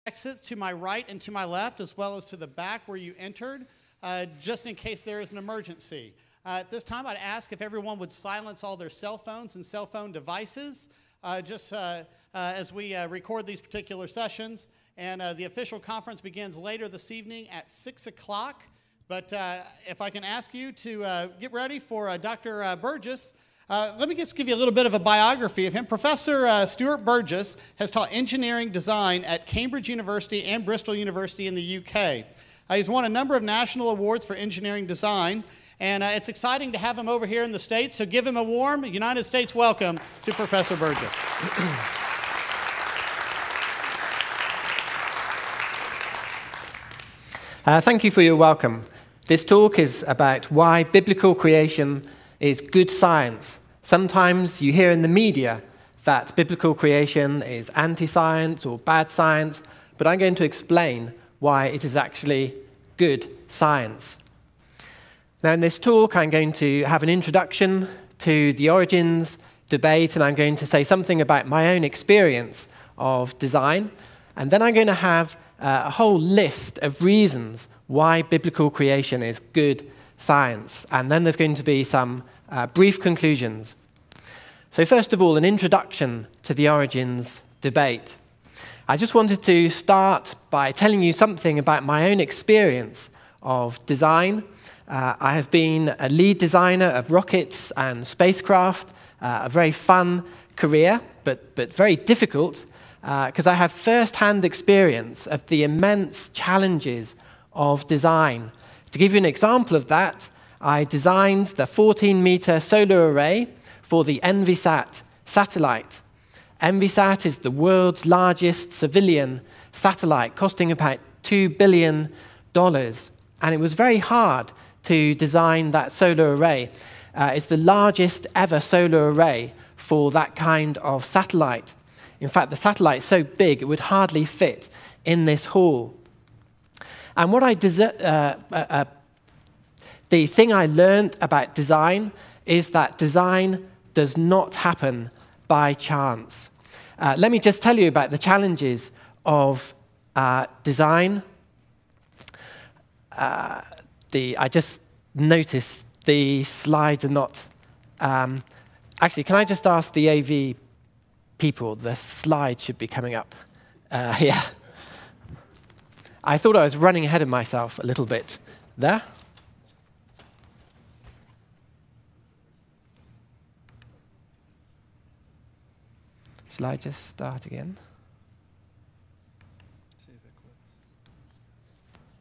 exits to my right and to my left, as well as to the back where you entered, just in case there is an emergency. At this time, I'd ask if everyone would silence all their cell phones and cell phone devices, as we record these particular sessions. And the official conference begins later this evening at 6 o'clock. But if I can ask you to get ready for Dr. Burgess. Let me just give you a little bit of a biography of him. Professor Stuart Burgess has taught engineering design at Cambridge University and Bristol University in the UK. He's won a number of national awards for engineering design, and it's exciting to have him over here in the States, so give him a warm United States welcome to Professor Burgess. Thank you for your welcome. This talk is about why biblical creation is good science. Sometimes you hear in the media that biblical creation is anti-science or bad science, but I'm going to explain why it is actually good science. Now, in this talk, I'm going to have an introduction to the origins debate, and I'm going to say something about my own experience of design, and then I'm going to have a whole list of reasons why biblical creation is good science, and then there's going to be some brief conclusions. So first of all, an introduction to the origins debate. I just wanted to start by telling you something about my own experience of design. I have been a lead designer of rockets and spacecraft, a very fun career, but very difficult, because I have first-hand experience of the immense challenges of design. To give you an example of that, I designed the 14-meter solar array for the ENVISAT satellite. ENVISAT is the world's largest civilian satellite, costing about $2 billion. And it was very hard to design that solar array. It's the largest ever solar array for that kind of satellite. In fact, the satellite is so big, it would hardly fit in this hall. And what the thing I learned about design is that design does not happen by chance. Let me just tell you about the challenges of design. I just noticed the slides are not... actually, can I just ask the AV people, the slides should be coming up. Yeah. I thought I was running ahead of myself a little bit there. Shall I just start again? See if it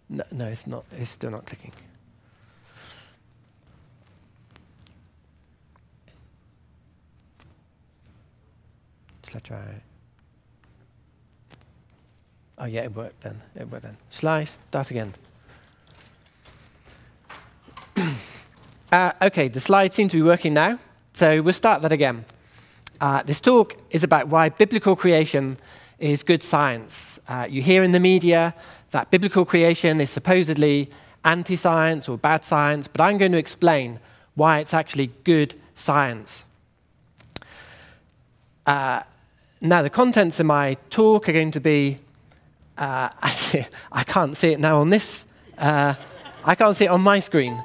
clicks. No, it's not. It's still not clicking. Shall I try? Oh yeah, it worked then. It worked then. Shall I start again? Okay, the slides seem to be working now, so we'll start that again. This talk is about why biblical creation is good science. You hear in the media that biblical creation is supposedly anti-science or bad science, but I'm going to explain why it's actually good science. Now, the contents of my talk are going to be... actually, I can't see it now on this. I can't see it on my screen.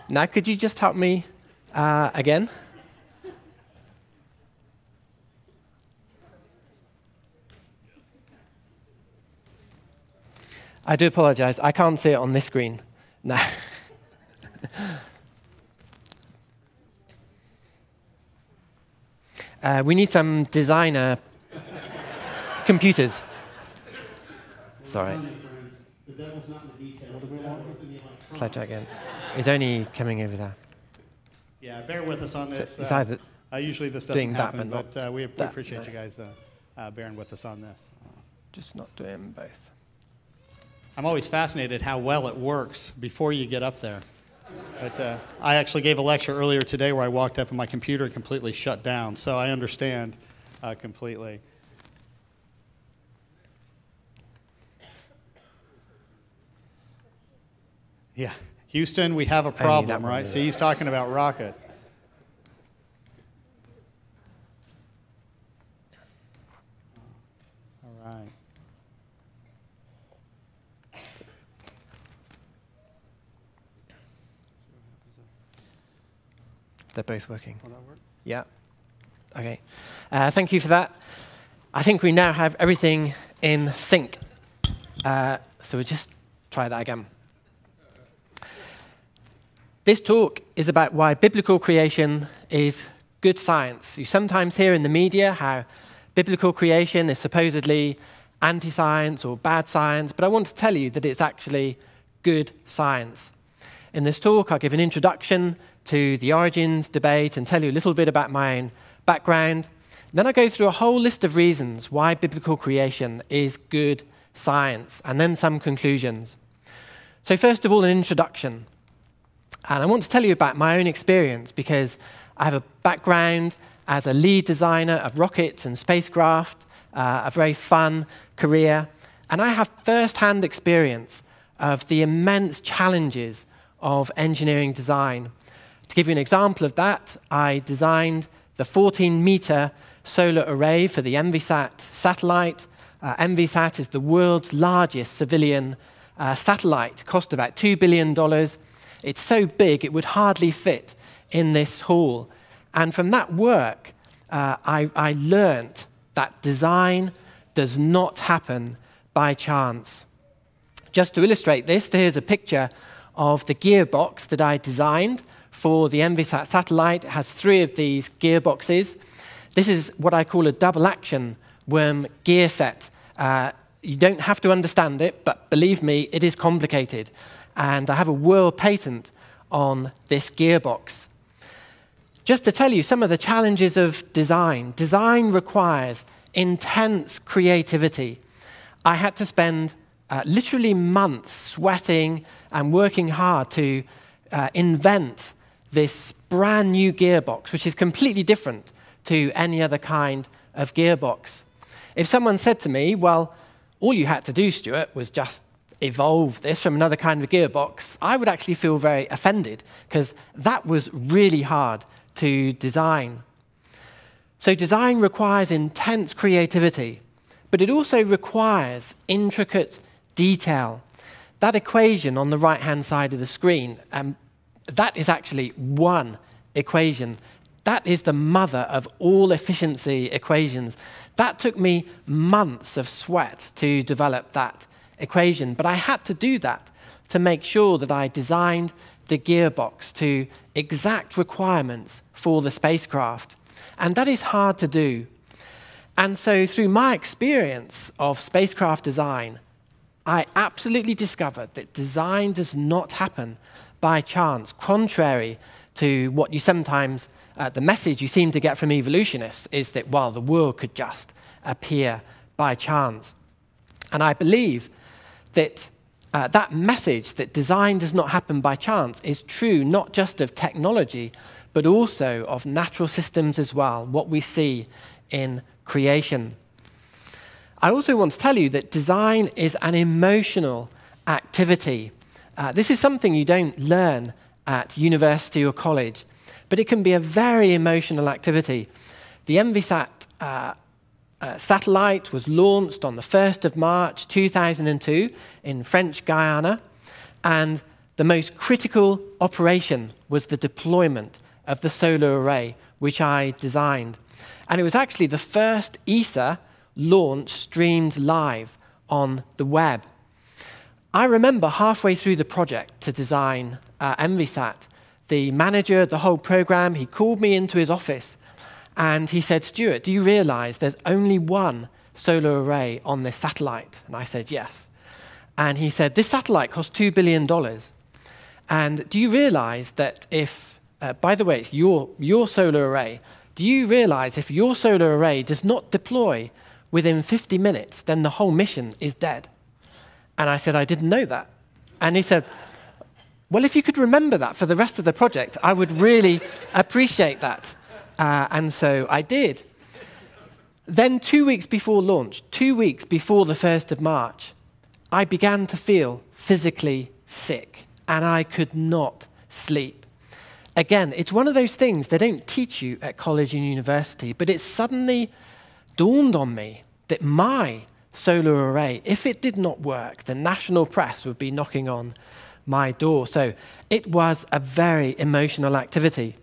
Now, could you just help me again? I do apologize. I can't see it on this screen. No. We need some designer computers. Sorry. The devil's not in the details. Shall I try again? It's only coming over there. Yeah, bear with us on this. So it's either usually this doesn't happen, but we appreciate you guys bearing with us on this. Just not doing both. I'm always fascinated how well it works before you get up there. But I actually gave a lecture earlier today where I walked up and my computer completely shut down, so I understand completely. Yeah, Houston, we have a problem, right? See, he's talking about rockets. All right. They're both working. Will that work? Yeah. Okay. Thank you for that. I think we now have everything in sync. So we'll just try that again. This talk is about why biblical creation is good science. You sometimes hear in the media how biblical creation is supposedly anti-science or bad science, but I want to tell you that it's actually good science. In this talk, I'll give an introduction to the origins debate and tell you a little bit about my own background. Then I go through a whole list of reasons why biblical creation is good science, and then some conclusions. So first of all, an introduction. And I want to tell you about my own experience because I have a background as a lead designer of rockets and spacecraft, a very fun career, and I have first-hand experience of the immense challenges of engineering design. To give you an example of that, I designed the 14-meter solar array for the EnviSat satellite. EnviSat is the world's largest civilian satellite. It cost about $2 billion. It's so big it would hardly fit in this hall. And from that work, I learned that design does not happen by chance. Just to illustrate this, here's a picture of the gearbox that I designed for the EnviSat satellite. It has 3 of these gearboxes. This is what I call a double-action worm gear set. You don't have to understand it, but believe me, it is complicated. And I have a world patent on this gearbox. Just to tell you some of the challenges of design. Design requires intense creativity. I had to spend literally months sweating and working hard to invent this brand new gearbox, which is completely different to any other kind of gearbox. If someone said to me, well, all you had to do, Stuart, was just evolve this from another kind of gearbox, I would actually feel very offended, because that was really hard to design. So design requires intense creativity, but it also requires intricate detail. That equation on the right-hand side of the screen, that is actually one equation. That is the mother of all efficiency equations. That took me months of sweat to develop that equation, but I had to do that to make sure that I designed the gearbox to exact requirements for the spacecraft. And that is hard to do. And so through my experience of spacecraft design, I absolutely discovered that design does not happen by chance, contrary to what you sometimes, the message you seem to get from evolutionists is that, well, the world could just appear by chance. And I believe that that message that design does not happen by chance is true not just of technology, but also of natural systems as well, what we see in creation. I also want to tell you that design is an emotional activity. This is something you don't learn at university or college, but it can be a very emotional activity. The EnviSat satellite was launched on the 1st of March 2002 in French Guiana, and the most critical operation was the deployment of the solar array, which I designed. And it was actually the first ESA launch streamed live on the web. I remember halfway through the project to design EnviSat, the manager of the whole program, he called me into his office and he said, Stuart, do you realize there's only one solar array on this satellite? And I said, yes. And he said, this satellite costs $2 billion. And do you realize that if, by the way, it's your solar array, do you realize if your solar array does not deploy within 50 minutes, then the whole mission is dead? And I said, I didn't know that. And he said, well, if you could remember that for the rest of the project, I would really appreciate that. And so I did. Then 2 weeks before launch, 2 weeks before the 1st of March, I began to feel physically sick, and I could not sleep. Again, it's one of those things they don't teach you at college and university, but it suddenly dawned on me that my solar array, if it did not work, the national press would be knocking on my door. So it was a very emotional activity.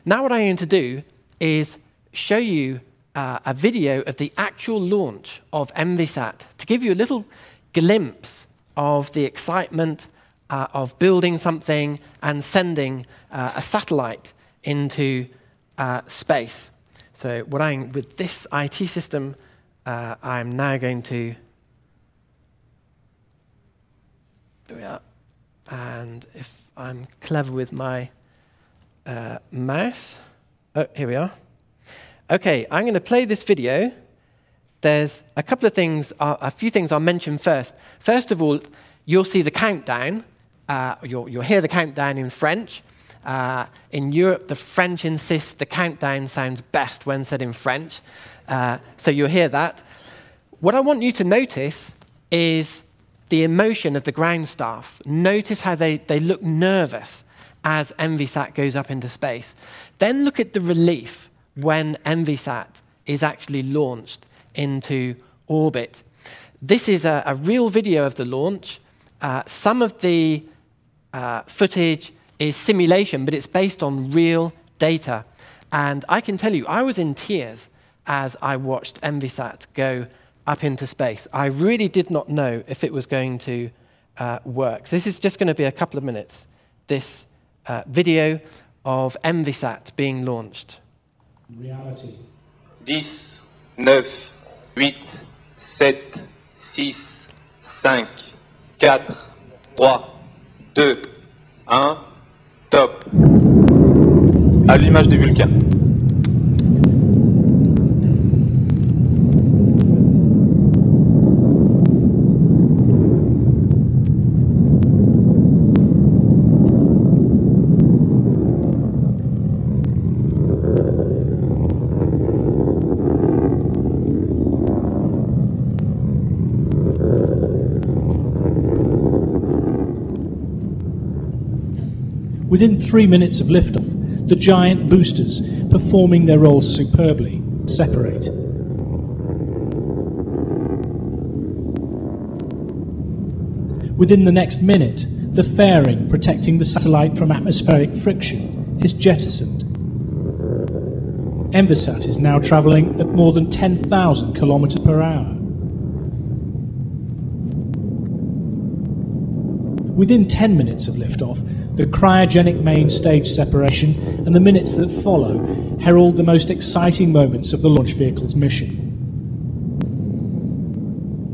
Now what I'm going to do is show you a video of the actual launch of ENVISAT to give you a little glimpse of the excitement of building something and sending a satellite into space. So with this IT system, I'm now going to... There we are. And if I'm clever with my mouse... Oh, here we are. OK, I'm going to play this video. There's a couple of things, a few things I'll mention first. First of all, you'll see the countdown. You'll hear the countdown in French. In Europe, the French insist the countdown sounds best when said in French. So you'll hear that. What I want you to notice is the emotion of the ground staff. Notice how they look nervous as ENVISAT goes up into space. Then look at the relief when ENVISAT is actually launched into orbit. This is a real video of the launch. Some of the footage is simulation, but it's based on real data. And I can tell you, I was in tears as I watched ENVISAT go up into space. I really did not know if it was going to work. So this is just going to be a couple of minutes, this video of ENVISAT being launched. Reality. 10, 9, 8, 7, 6, 5, 4, 3, 2, 1, top. Allumage du Vulcain. Within 3 minutes of liftoff, the giant boosters, performing their roles superbly, separate. Within the next minute, the fairing protecting the satellite from atmospheric friction is jettisoned. ENVISAT is now travelling at more than 10,000 kilometers per hour. Within 10 minutes of liftoff, the cryogenic main stage separation and the minutes that follow herald the most exciting moments of the launch vehicle's mission.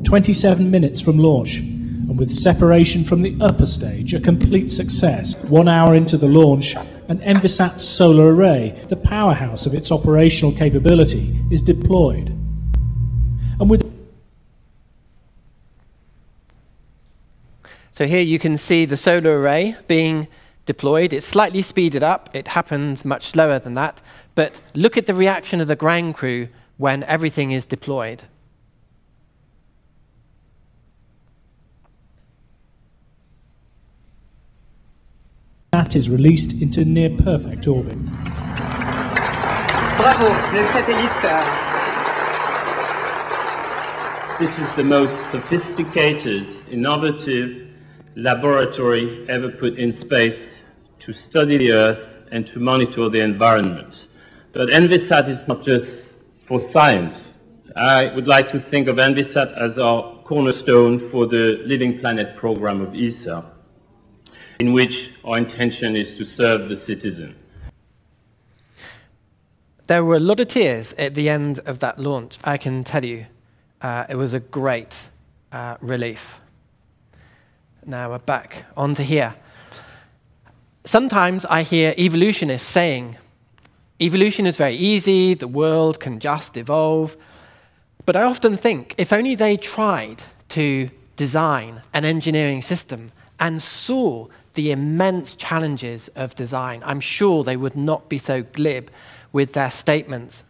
27 minutes from launch, and with separation from the upper stage a complete success, 1 hour into the launch, an ENVISAT solar array, the powerhouse of its operational capability, is deployed. And with So here you can see the solar array being deployed. It's slightly speeded up. It happens much slower than that. But look at the reaction of the ground crew when everything is deployed. that is released into near-perfect orbit. Bravo, le satellite. This is the most sophisticated, innovative laboratory ever put in space to study the Earth and to monitor the environment. But ENVISAT is not just for science. I would like to think of ENVISAT as our cornerstone for the Living Planet program of ESA, in which our intention is to serve the citizen. There were a lot of tears at the end of that launch, I can tell you. It was a great relief. Now we're back onto here. Sometimes I hear evolutionists saying, evolution is very easy, the world can just evolve. But I often think, if only they tried to design an engineering system and saw the immense challenges of design, I'm sure they would not be so glib with their statements.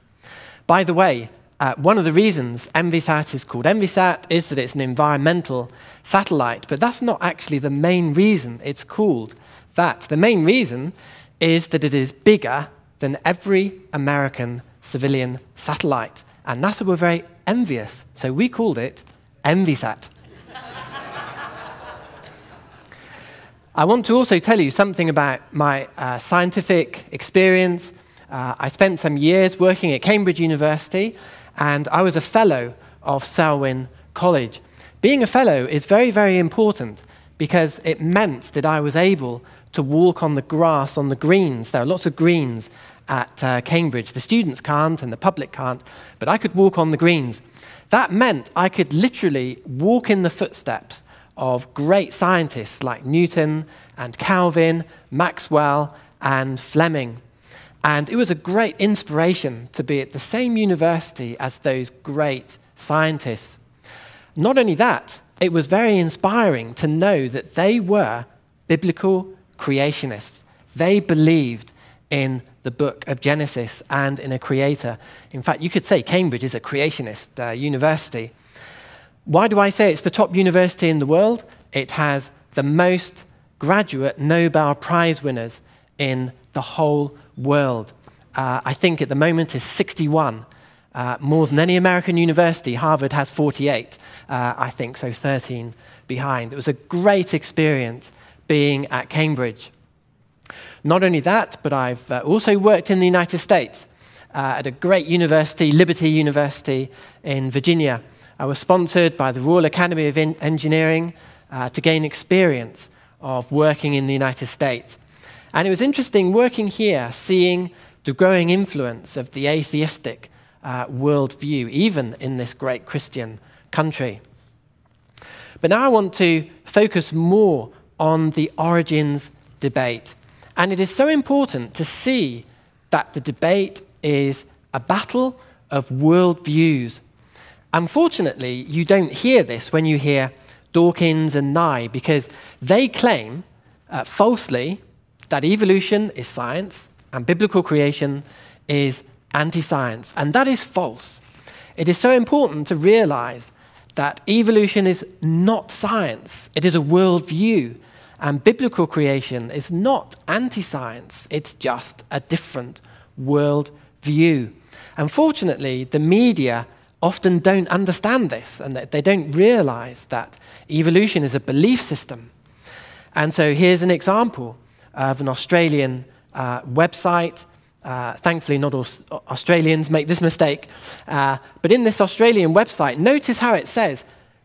By the way, one of the reasons ENVISAT is called ENVISAT is that it's an environmental satellite, but that's not actually the main reason it's called that. The main reason is that it is bigger than every American civilian satellite, and NASA were very envious, so we called it ENVISAT. I want to also tell you something about my scientific experience. I spent some years working at Cambridge University, and I was a fellow of Selwyn College. Being a fellow is very, very important because it meant that I was able to walk on the grass, on the greens. There are lots of greens at Cambridge. The students can't and the public can't, but I could walk on the greens. That meant I could literally walk in the footsteps of great scientists like Newton and Calvin, Maxwell and Fleming. And it was a great inspiration to be at the same university as those great scientists. Not only that, it was very inspiring to know that they were biblical creationists. They believed in the book of Genesis and in a creator. In fact, you could say Cambridge is a creationist university. Why do I say it's the top university in the world? It has the most graduate Nobel Prize winners in the whole world. I think at the moment is 61. More than any American university. Harvard has 48, I think, so 13 behind. It was a great experience being at Cambridge. Not only that, but I've also worked in the United States at a great university, Liberty University in Virginia. I was sponsored by the Royal Academy of Engineering to gain experience of working in the United States. And it was interesting working here, seeing the growing influence of the atheistic worldview, even in this great Christian country. But now I want to focus more on the origins debate. And it is so important to see that the debate is a battle of worldviews. Unfortunately, you don't hear this when you hear Dawkins and Nye, because they claim falsely that evolution is science and biblical creation is anti-science. And that is false. It is so important to realize that evolution is not science. It is a worldview. And biblical creation is not anti-science. It's just a different worldview. Unfortunately, the media often don't understand this, and they don't realize that evolution is a belief system. And so here's an example of an Australian website. Thankfully, not all Australians make this mistake. But in this Australian website, notice how it says,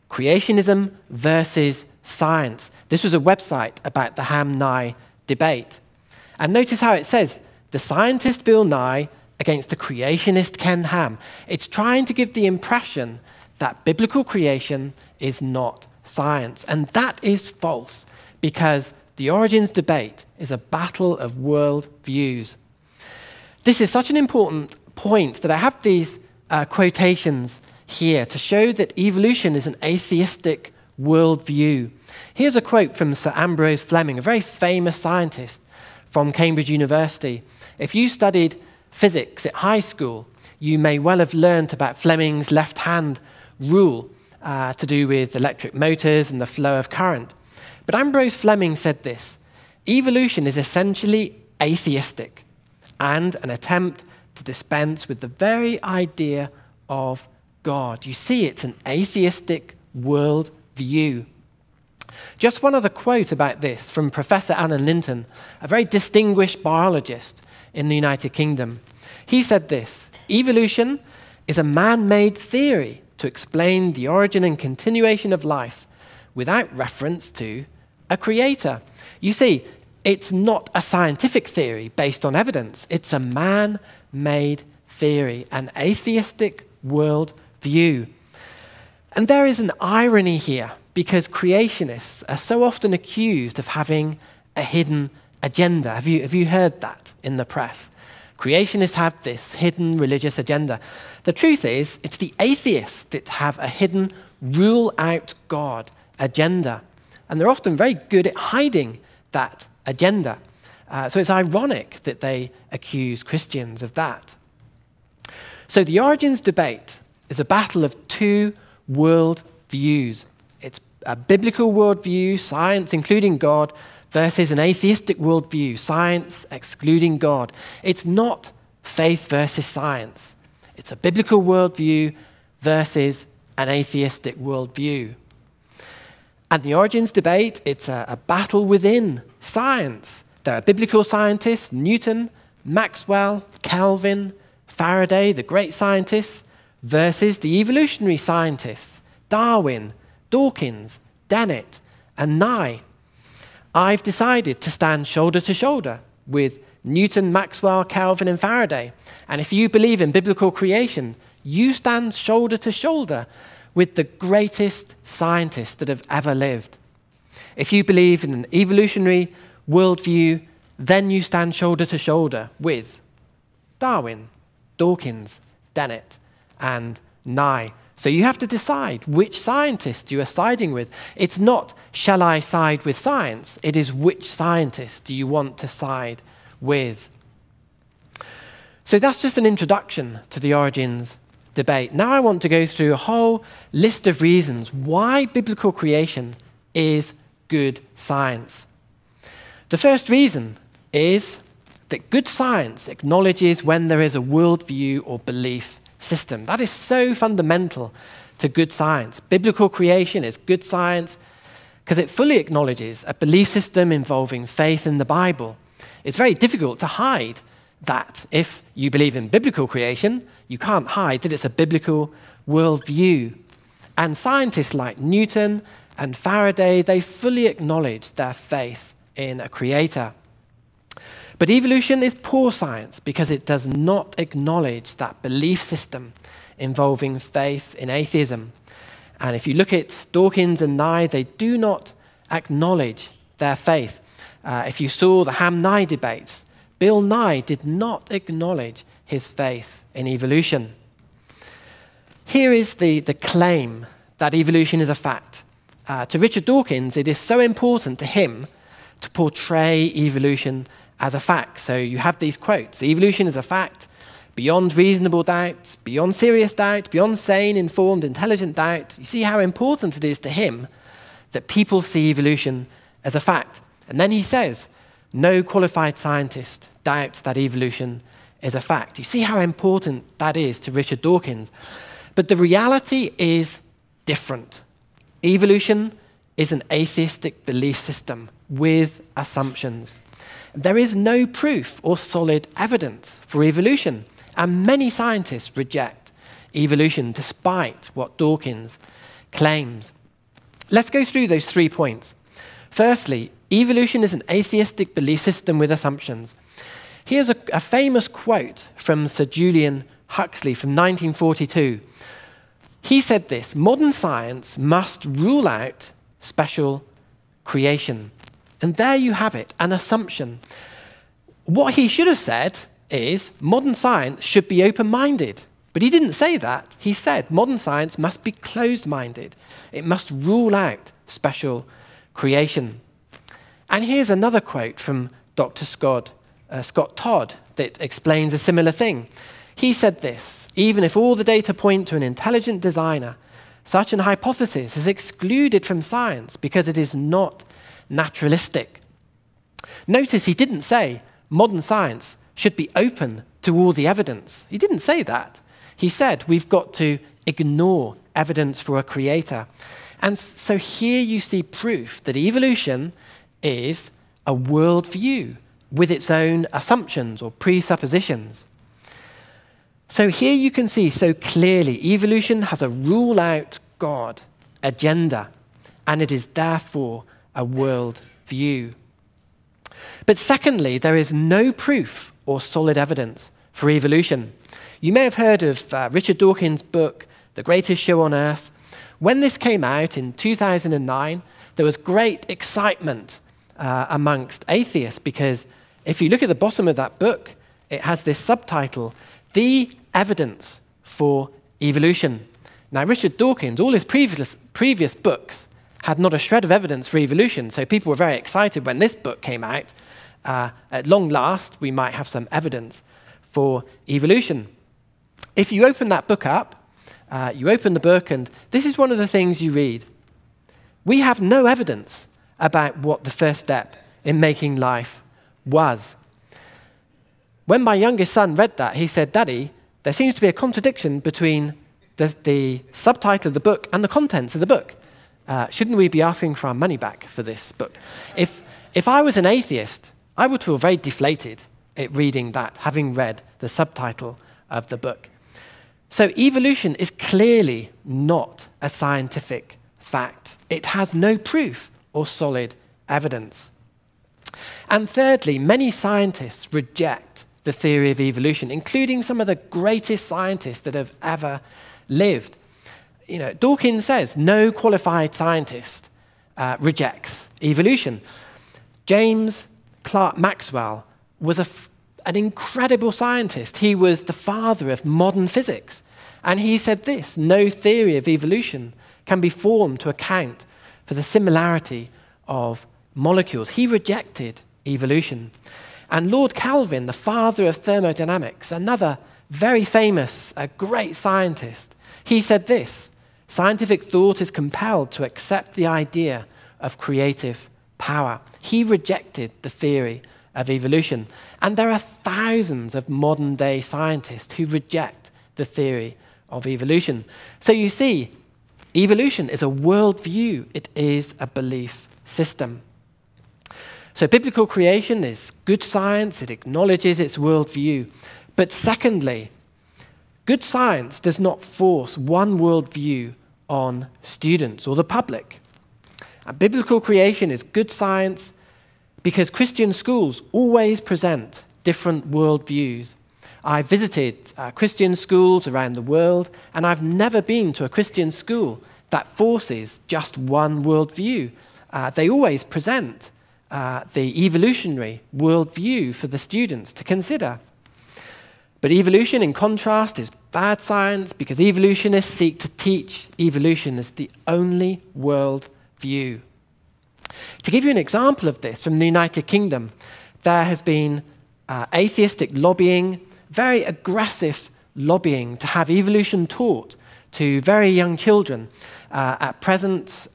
creationism versus science. This was a website about the Ham-Nye debate. And notice how it says, the scientist Bill Nye against the creationist Ken Ham. It's trying to give the impression that biblical creation is not science. And that is false, because the origins debate is a battle of world views. This is such an important point that I have these quotations here to show that evolution is an atheistic worldview. Here's a quote from Sir Ambrose Fleming, a very famous scientist from Cambridge University. If you studied physics at high school, you may well have learned about Fleming's left-hand rule to do with electric motors and the flow of current. But Ambrose Fleming said this: evolution is essentially atheistic and an attempt to dispense with the very idea of God. You see, it's an atheistic worldview. Just one other quote about this from Professor Alan Linton, a very distinguished biologist in the United Kingdom. He said this: evolution is a man-made theory to explain the origin and continuation of life without reference to a creator. You see, it's not a scientific theory based on evidence. It's a man-made theory, an atheistic worldview. And there is an irony here, because creationists are so often accused of having a hidden agenda. Have you heard that in the press? Creationists have this hidden religious agenda. The truth is, it's the atheists that have a hidden rule out God agenda. And they're often very good at hiding that agenda. So it's ironic that they accuse Christians of that. So the origins debate is a battle of two world views. It's a biblical worldview, science including God, versus an atheistic worldview, science excluding God. It's not faith versus science. It's a biblical worldview versus an atheistic worldview. And the origins debate, it's a battle within science. There are biblical scientists, Newton, Maxwell, Kelvin, Faraday, the great scientists, versus the evolutionary scientists, Darwin, Dawkins, Dennett, and Nye. I've decided to stand shoulder to shoulder with Newton, Maxwell, Kelvin, and Faraday. And if you believe in biblical creation, you stand shoulder to shoulder with the greatest scientists that have ever lived. If you believe in an evolutionary worldview, then you stand shoulder to shoulder with Darwin, Dawkins, Dennett, and Nye. So you have to decide which scientist you are siding with. It's not, shall I side with science? It is, which scientist do you want to side with? So that's just an introduction to the origins debate. Now I want to go through a whole list of reasons why biblical creation is good science. The first reason is that good science acknowledges when there is a worldview or belief system. That is so fundamental to good science. Biblical creation is good science because it fully acknowledges a belief system involving faith in the Bible. It's very difficult to hide that. If you believe in biblical creation, you can't hide that it's a biblical worldview. And scientists like Newton and Faraday, they fully acknowledge their faith in a creator. But evolution is poor science because it does not acknowledge that belief system involving faith in atheism. And if you look at Dawkins and Nye, they do not acknowledge their faith. If you saw the Ham-Nye debate, Bill Nye did not acknowledge his faith in evolution. Here is the claim that evolution is a fact. To Richard Dawkins, it is so important to him to portray evolution as a fact. So you have these quotes: evolution is a fact, beyond reasonable doubt, beyond serious doubt, beyond sane, informed, intelligent doubt. You see how important it is to him that people see evolution as a fact. And then he says, no qualified scientist doubts that evolution is a fact. You see how important that is to Richard Dawkins. But the reality is different. Evolution is an atheistic belief system with assumptions. There is no proof or solid evidence for evolution, and many scientists reject evolution despite what Dawkins claims. Let's go through those 3 points. Firstly, evolution is an atheistic belief system with assumptions. Here's a famous quote from Sir Julian Huxley from 1942. He said this: modern science must rule out special creation. And there you have it, an assumption. What he should have said is modern science should be open-minded. But he didn't say that. He said modern science must be closed-minded. It must rule out special creation. And here's another quote from Dr. Scott Todd that explains a similar thing. He said this: even if all the data point to an intelligent designer, such an hypothesis is excluded from science because it is not naturalistic. Notice he didn't say modern science should be open to all the evidence. He didn't say that. He said we've got to ignore evidence for a creator. And so here you see proof that evolution is a worldview with its own assumptions or presuppositions. So here you can see so clearly evolution has a rule-out God agenda, and it is therefore a world view. But secondly, there is no proof or solid evidence for evolution. You may have heard of Richard Dawkins' book, The Greatest Show on Earth. When this came out in 2009, there was great excitement amongst atheists, because if you look at the bottom of that book, it has this subtitle, The Evidence for Evolution. Now, Richard Dawkins, all his previous books had not a shred of evidence for evolution, so people were very excited when this book came out. At long last, we might have some evidence for evolution. If you open that book up, you open the book, and this is one of the things you read. We have no evidence about what the first step in making life was. When my youngest son read that, he said, "Daddy, there seems to be a contradiction between the subtitle of the book and the contents of the book. Shouldn't we be asking for our money back for this book?" If I was an atheist, I would feel very deflated it reading that, having read the subtitle of the book. So evolution is clearly not a scientific fact. It has no proof or solid evidence. And thirdly, many scientists reject the theory of evolution, including some of the greatest scientists that have ever lived. You know, Dawkins says no qualified scientist rejects evolution. James Clerk Maxwell was an incredible scientist. He was the father of modern physics. And he said this: no theory of evolution can be formed to account for the similarity of molecules. He rejected evolution. And Lord Kelvin, the father of thermodynamics, another very famous, great scientist, he said this: scientific thought is compelled to accept the idea of creative power. He rejected the theory of evolution. And there are thousands of modern-day scientists who reject the theory of evolution. So you see, evolution is a worldview. It is a belief system. So biblical creation is good science. It acknowledges its worldview. But secondly, good science does not force one worldview on students or the public. And biblical creation is good science because Christian schools always present different worldviews. I visited Christian schools around the world, and I've never been to a Christian school that forces just one worldview. They always present the evolutionary worldview for the students to consider. But evolution, in contrast, is bad science because evolutionists seek to teach evolution as the only worldview. To give you an example of this, from the United Kingdom, there has been atheistic lobbying, very aggressive lobbying to have evolution taught to very young children. At present,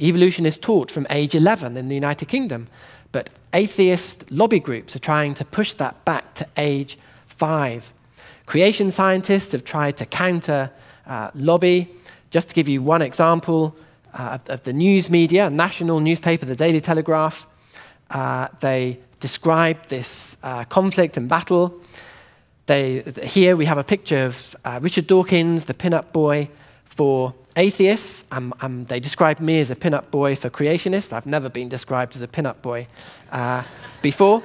evolution is taught from age 11 in the United Kingdom, but atheist lobby groups are trying to push that back to age 5. Creation scientists have tried to counter lobby. Just to give you one example of the news media, a national newspaper, the Daily Telegraph, they described this conflict and battle. Here we have a picture of Richard Dawkins, the pin-up boy for atheists. They described me as a pin-up boy for creationists. I've never been described as a pin-up boy before.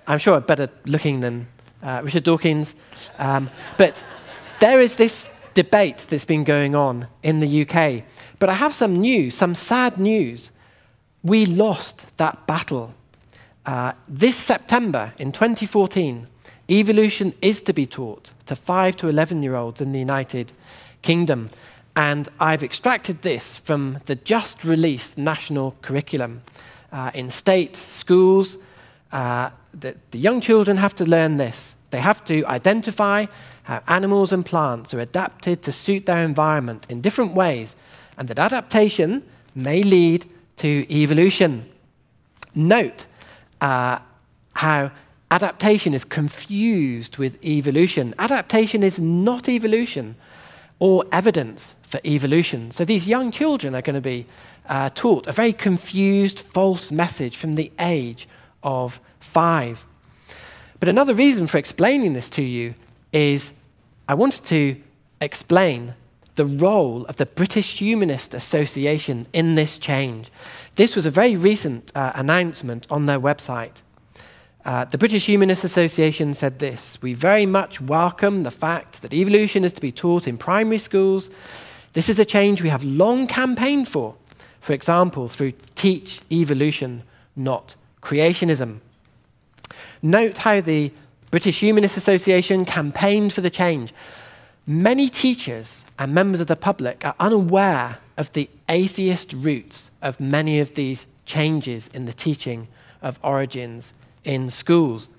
I'm sure I'm better looking than Richard Dawkins. But there is this debate that's been going on in the UK. But I have some news, some sad news. We lost that battle. This September, in 2014, evolution is to be taught to 5 to 11-year-olds in the United Kingdom. And I've extracted this from the just-released national curriculum. In state schools, the young children have to learn this. They have to identify how animals and plants are adapted to suit their environment in different ways, and that adaptation may lead to evolution. Note how adaptation is confused with evolution. Adaptation is not evolution or evidence for evolution. So these young children are going to be taught a very confused, false message from the age of 5. But another reason for explaining this to you is I wanted to explain the role of the British Humanist Association in this change. This was a very recent announcement on their website. The British Humanist Association said this: we very much welcome the fact that evolution is to be taught in primary schools. This is a change we have long campaigned for example, through Teach Evolution, Not Creationism. Note how the British Humanist Association campaigned for the change. Many teachers and members of the public are unaware of the atheist roots of many of these changes in the teaching of origins in schools.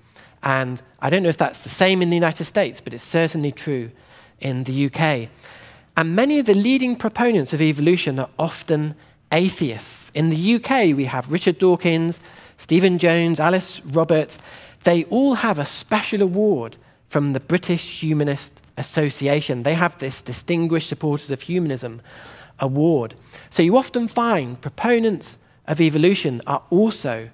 And I don't know if that's the same in the United States, but it's certainly true in the UK. And many of the leading proponents of evolution are often atheists. In the UK, we have Richard Dawkins, Stephen Jones, Alice Roberts. They all have a special award from the British Humanist Association. They have this Distinguished Supporters of Humanism award. So you often find proponents of evolution are also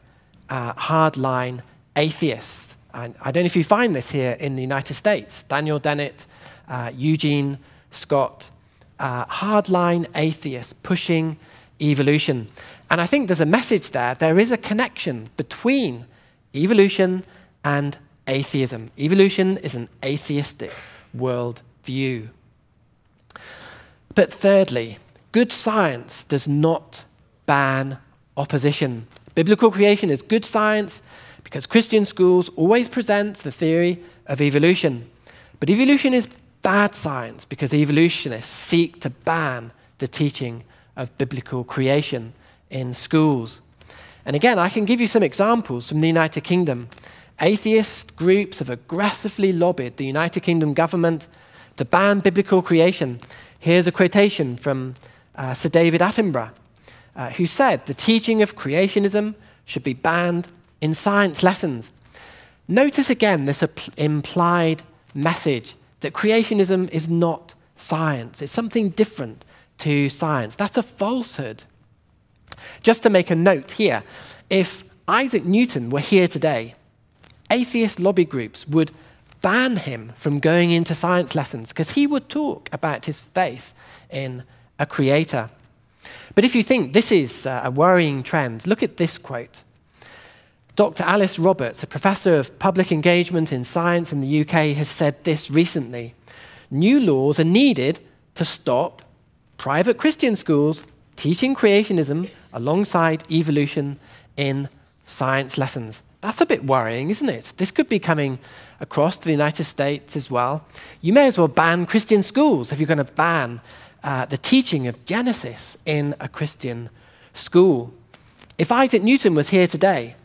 hardline atheists. And I don't know if you find this here in the United States. Daniel Dennett, Eugene Scott, hardline atheists pushing evolution. And I think there's a message there. There is a connection between evolution and atheism. Evolution is an atheistic worldview. But thirdly, good science does not ban opposition. Biblical creation is good science because Christian schools always present the theory of evolution. But evolution is bad science because evolutionists seek to ban the teaching of biblical creation in schools. And again, I can give you some examples from the United Kingdom. Atheist groups have aggressively lobbied the United Kingdom government to ban biblical creation. Here's a quotation from Sir David Attenborough, who said the teaching of creationism should be banned in science lessons. Notice again this implied message that creationism is not science. It's something different to science. That's a falsehood. Just to make a note here, if Isaac Newton were here today, atheist lobby groups would ban him from going into science lessons because he would talk about his faith in a creator. But if you think this is a worrying trend, look at this quote. Dr. Alice Roberts, a professor of public engagement in science in the UK, has said this recently. New laws are needed to stop private Christian schools teaching creationism alongside evolution in science lessons. That's a bit worrying, isn't it? This could be coming across to the United States as well. You may as well ban Christian schools if you're going to ban the teaching of Genesis in a Christian school. If Isaac Newton was here today,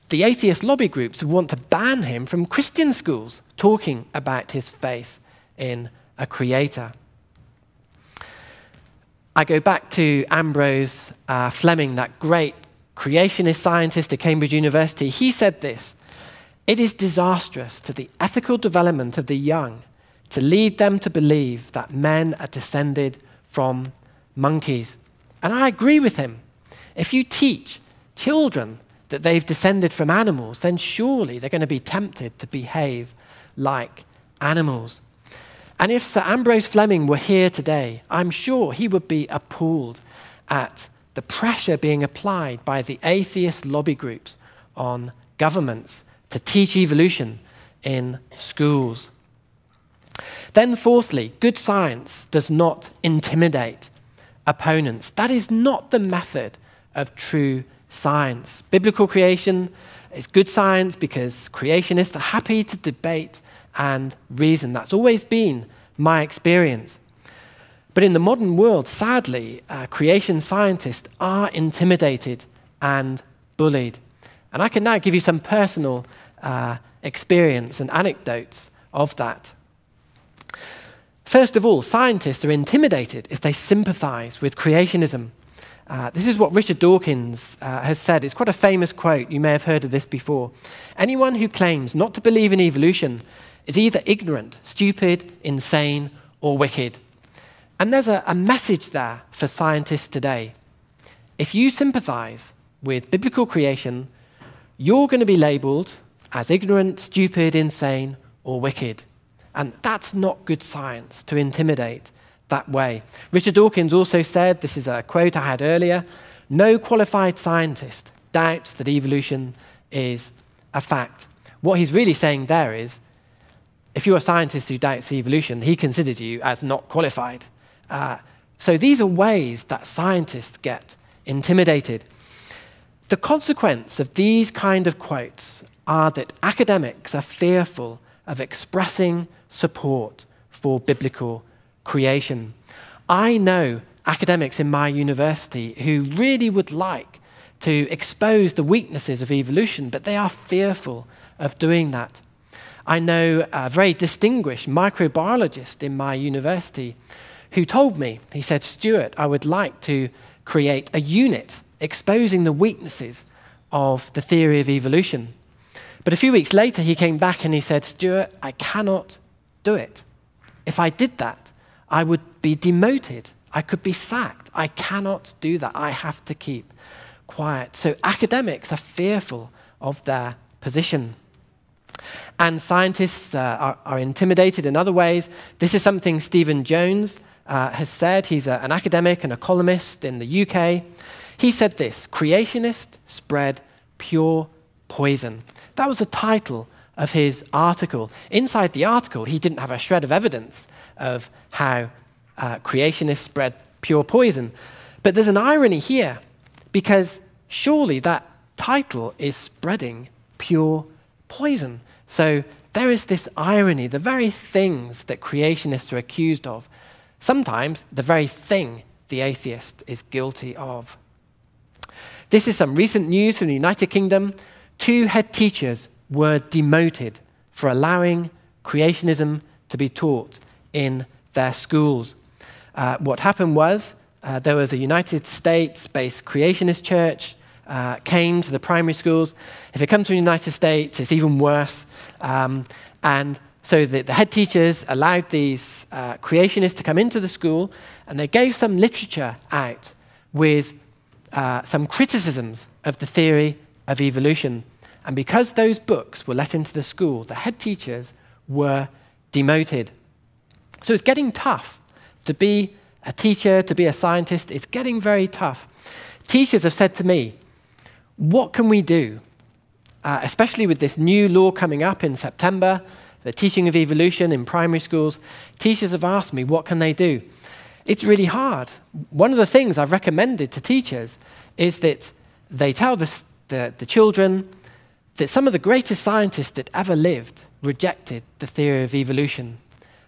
the atheist lobby groups would want to ban him from Christian schools talking about his faith in a creator. I go back to Ambrose Fleming, that great creationist scientist at Cambridge University. He said this: "It is disastrous to the ethical development of the young to lead them to believe that men are descended from monkeys." And I agree with him. If you teach children that they've descended from animals, then surely they're going to be tempted to behave like animals. And if Sir Ambrose Fleming were here today, I'm sure he would be appalled at the pressure being applied by the atheist lobby groups on governments to teach evolution in schools. Then fourthly, good science does not intimidate opponents. That is not the method of true science. Biblical creation is good science because creationists are happy to debate and reason. That's always been my experience. But in the modern world, sadly, creation scientists are intimidated and bullied. And I can now give you some personal experience and anecdotes of that. First of all, scientists are intimidated if they sympathize with creationism. This is what Richard Dawkins has said. It's quite a famous quote. You may have heard of this before. Anyone who claims not to believe in evolution is either ignorant, stupid, insane, or wicked. And there's a message there for scientists today. If you sympathize with biblical creation, you're going to be labeled as ignorant, stupid, insane, or wicked. And that's not good science, to intimidate that way. Richard Dawkins also said, this is a quote I had earlier, "No qualified scientist doubts that evolution is a fact." What he's really saying there is, if you're a scientist who doubts evolution, he considers you as not qualified. So these are ways that scientists get intimidated. The consequence of these kind of quotes are that academics are fearful of expressing support for biblical creation. I know academics in my university who really would like to expose the weaknesses of evolution, but they are fearful of doing that. I know a very distinguished microbiologist in my university who told me, he said, "Stuart, I would like to create a unit exposing the weaknesses of the theory of evolution." But a few weeks later, he came back and he said, "Stuart, I cannot do it. If I did that, I would be demoted. I could be sacked. I cannot do that. I have to keep quiet." So academics are fearful of their position. And scientists are intimidated in other ways. This is something Stephen Jones has said. He's an academic and a columnist in the UK. He said this: creationists spread pure poison. That was the title of his article. Inside the article, he didn't have a shred of evidence of how creationists spread pure poison. But there's an irony here, because surely that title is spreading pure poison. So there is this irony. The very things that creationists are accused of, sometimes the very thing the atheist is guilty of. This is some recent news from the United Kingdom. 2 head teachers were demoted for allowing creationism to be taught in their schools. What happened was there was a United States-based creationist church came to the primary schools. If it comes to the United States, it's even worse. And so the head teachers allowed these creationists to come into the school, and they gave some literature out with some criticisms of the theory of evolution. And because those books were let into the school, the head teachers were demoted. So it's getting tough to be a teacher, to be a scientist. It's getting very tough. Teachers have said to me, what can we do? Especially with this new law coming up in September, the teaching of evolution in primary schools, teachers have asked me, what can they do? It's really hard. One of the things I've recommended to teachers is that they tell the children that some of the greatest scientists that ever lived rejected the theory of evolution.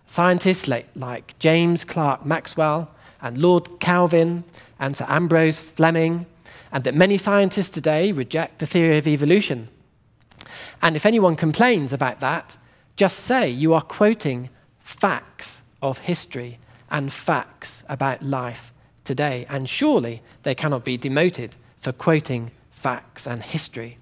Scientists like James Clerk Maxwell and Lord Kelvin and Sir Ambrose Fleming, and that many scientists today reject the theory of evolution. And if anyone complains about that, just say you are quoting facts of history and facts about life today, and surely they cannot be demoted for quoting facts and history.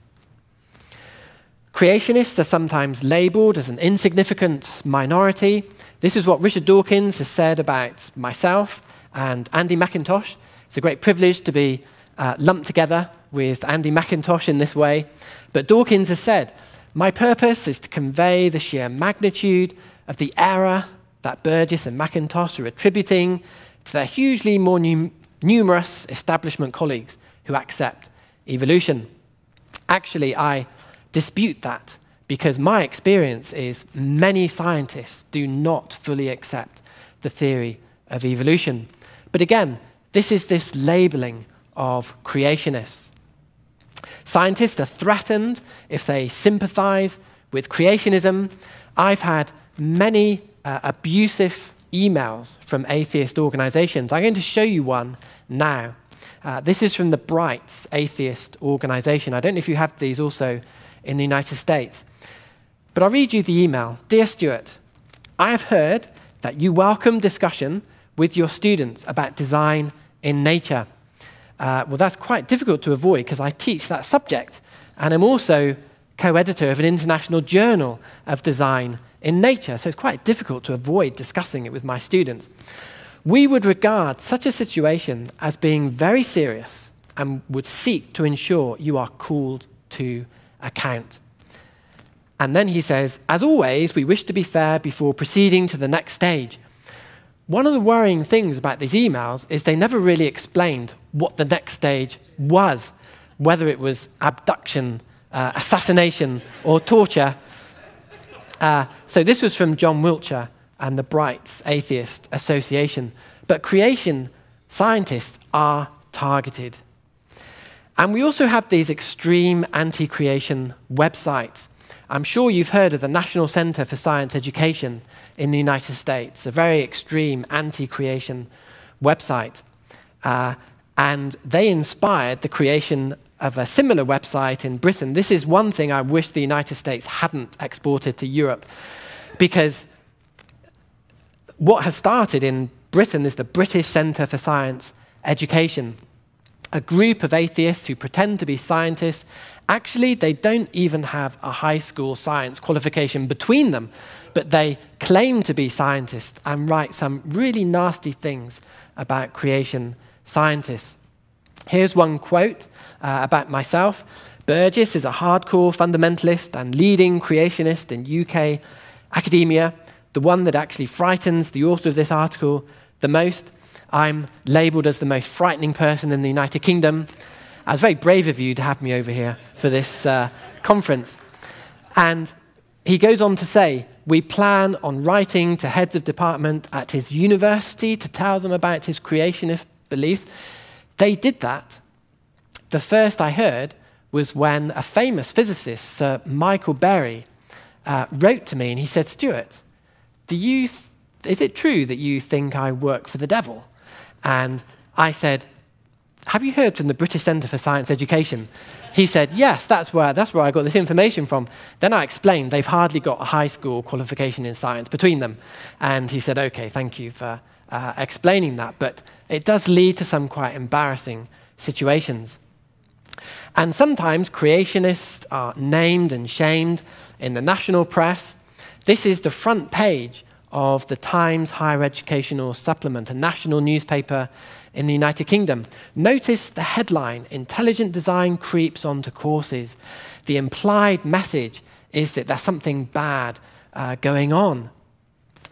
Creationists are sometimes labeled as an insignificant minority. This is what Richard Dawkins has said about myself and Andy McIntosh. It's a great privilege to be lumped together with Andy McIntosh in this way. But Dawkins has said, my purpose is to convey the sheer magnitude of the error that Burgess and McIntosh are attributing to their hugely more numerous establishment colleagues who accept evolution. Actually, I dispute that, because my experience is many scientists do not fully accept the theory of evolution. But again, this is this labeling of creationists. Scientists are threatened if they sympathize with creationism. I've had many abusive emails from atheist organizations. I'm going to show you one now. This is from the Brights Atheist Organization. I don't know if you have these also in the United States. But I'll read you the email. Dear Stuart, I have heard that you welcome discussion with your students about design in nature. Well, that's quite difficult to avoid because I teach that subject, and I'm also co-editor of an international journal of design in nature, so it's quite difficult to avoid discussing it with my students. We would regard such a situation as being very serious and would seek to ensure you are called to account. And then he says, as always, we wish to be fair before proceeding to the next stage. One of the worrying things about these emails is they never really explained what the next stage was, whether it was abduction, assassination, or torture. So this was from John Wiltshire and the Brights Atheist Association. But creation scientists are targeted. And we also have these extreme anti-creation websites. I'm sure you've heard of the National Center for Science Education in the United States, a very extreme anti-creation website. And they inspired the creation of a similar website in Britain. This is one thing I wish the United States hadn't exported to Europe, because what has started in Britain is the British Center for Science Education, a group of atheists who pretend to be scientists. Actually, they don't even have a high school science qualification between them, but they claim to be scientists and write some really nasty things about creation scientists. Here's one quote about myself. Burgess is a hardcore fundamentalist and leading creationist in UK academia, the one that actually frightens the author of this article the most. I'm labelled as the most frightening person in the United Kingdom. I was very brave of you to have me over here for this conference. And he goes on to say, we plan on writing to heads of department at his university to tell them about his creationist beliefs. They did that. The first I heard was when a famous physicist, Sir Michael Berry, wrote to me and he said, Stuart, is it true that you think I work for the devil? And I said, have you heard from the British Centre for Science Education? He said, yes, that's where I got this information from. Then I explained they've hardly got a high school qualification in science between them. And he said, okay, thank you for explaining that. But it does lead to some quite embarrassing situations. And sometimes creationists are named and shamed in the national press. This is the front page of the Times Higher Educational Supplement, a national newspaper in the United Kingdom. Notice the headline, Intelligent Design Creeps Onto Courses. The implied message is that there's something bad going on.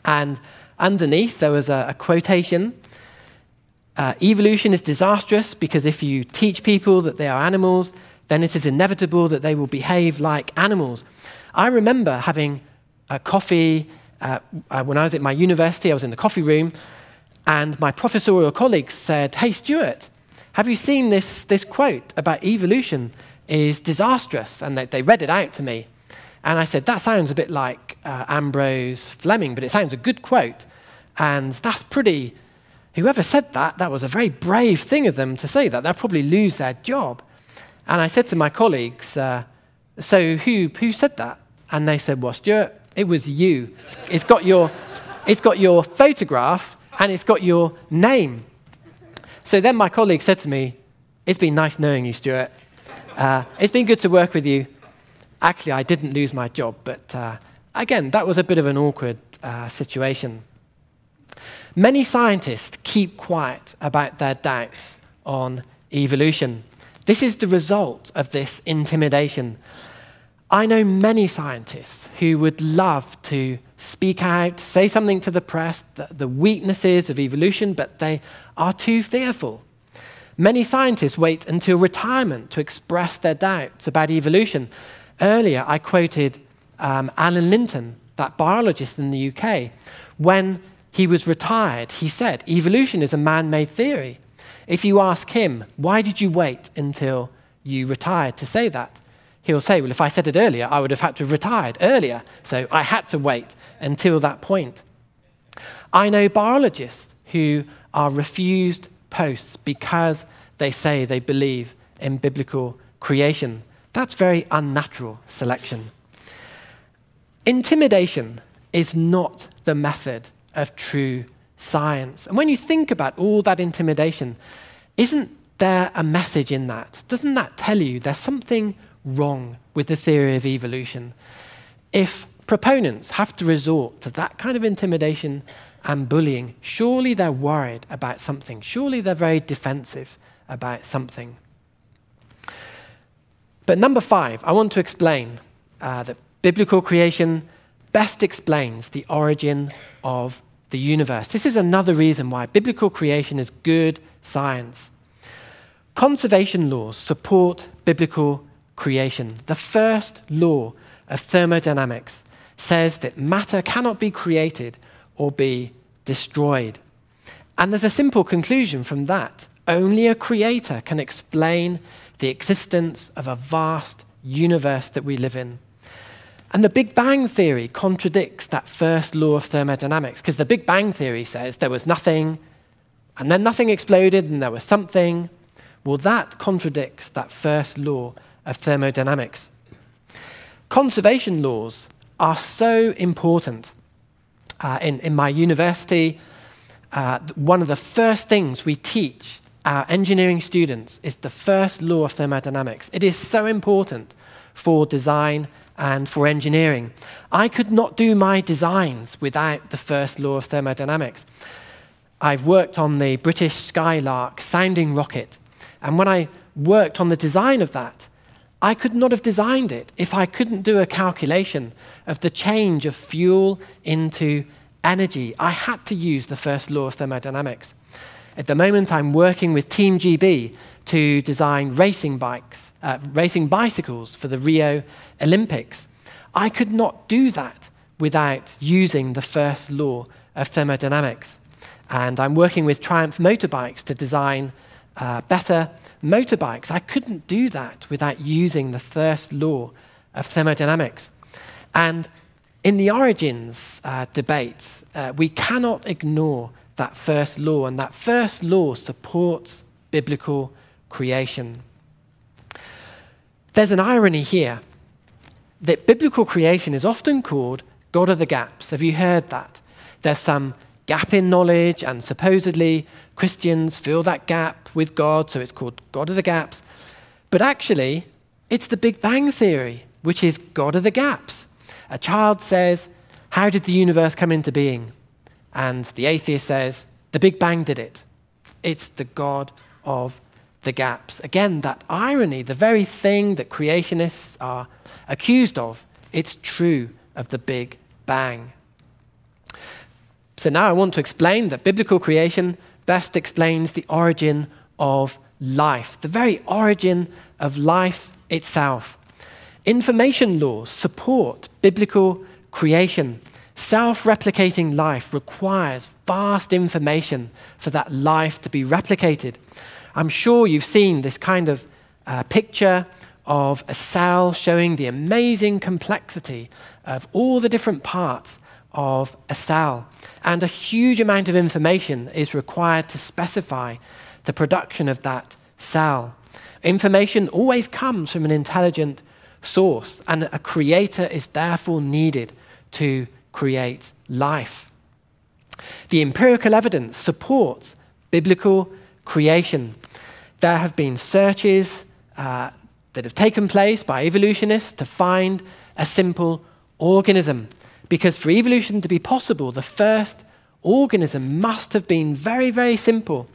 And underneath there was a quotation, evolution is disastrous because if you teach people that they are animals, then it is inevitable that they will behave like animals. I remember having a coffee when I was at my university. I was in the coffee room, and my professorial colleagues said, hey, Stuart, have you seen this quote about evolution is disastrous? And they read it out to me. And I said, that sounds a bit like Ambrose Fleming, but it sounds a good quote. And that's pretty, whoever said that was a very brave thing of them to say that. They'll probably lose their job. And I said to my colleagues, so who said that? And they said, well, Stuart, it was you. It's got your photograph and it's got your name. So then my colleague said to me, it's been nice knowing you, Stuart. It's been good to work with you. Actually, I didn't lose my job, but again, that was a bit of an awkward situation. Many scientists keep quiet about their doubts on evolution. This is the result of this intimidation. I know many scientists who would love to speak out, say something to the press, the weaknesses of evolution, but they are too fearful. Many scientists wait until retirement to express their doubts about evolution. Earlier, I quoted Alan Linton, that biologist in the UK. When he was retired, he said, evolution is a man-made theory. If you ask him, why did you wait until you retired to say that? He'll say, well, if I said it earlier, I would have had to have retired earlier. So I had to wait until that point. I know biologists who are refused posts because they say they believe in biblical creation. That's very unnatural selection. Intimidation is not the method of true science. And when you think about all that intimidation, isn't there a message in that? Doesn't that tell you there's something wrong with the theory of evolution? If proponents have to resort to that kind of intimidation and bullying, surely they're worried about something. Surely they're very defensive about something. But number 5, I want to explain that biblical creation best explains the origin of the universe. This is another reason why biblical creation is good science. Conservation laws support biblical creation. The first law of thermodynamics says that matter cannot be created or be destroyed. And there's a simple conclusion from that. Only a creator can explain the existence of a vast universe that we live in. And the Big Bang Theory contradicts that first law of thermodynamics, because the Big Bang Theory says there was nothing, and then nothing exploded, and there was something. Well, that contradicts that first law of thermodynamics. Conservation laws are so important. In my university, one of the first things we teach our engineering students is the first law of thermodynamics. It is so important for design and for engineering. I could not do my designs without the first law of thermodynamics. I've worked on the British Skylark sounding rocket, and when I worked on the design of that, I could not have designed it if I couldn't do a calculation of the change of fuel into energy. I had to use the first law of thermodynamics. At the moment, I'm working with Team GB to design racing bicycles for the Rio Olympics. I could not do that without using the first law of thermodynamics. And I'm working with Triumph Motorbikes to design better motorbikes. I couldn't do that without using the first law of thermodynamics. And in the origins debate, we cannot ignore that first law, and that first law supports biblical creation. There's an irony here that biblical creation is often called God of the gaps. Have you heard that? There's some gap in knowledge, and supposedly Christians fill that gap with God, so it's called God of the gaps. But actually, it's the Big Bang Theory, which is God of the gaps. A child says, "How did the universe come into being?" And the atheist says, "The Big Bang did it." It's the God of the gaps. Again, that irony, the very thing that creationists are accused of, it's true of the Big Bang. So now I want to explain that biblical creation best explains the origin of life, the very origin of life itself. Information laws support biblical creation. Self-replicating life requires vast information for that life to be replicated. I'm sure you've seen this kind of picture of a cell showing the amazing complexity of all the different parts of a cell. And a huge amount of information is required to specify the production of that cell. Information always comes from an intelligent source, and a creator is therefore needed to create life. The empirical evidence supports biblical creation. There have been searches that have taken place by evolutionists to find a simple organism. Because for evolution to be possible, the first organism must have been very, very simple,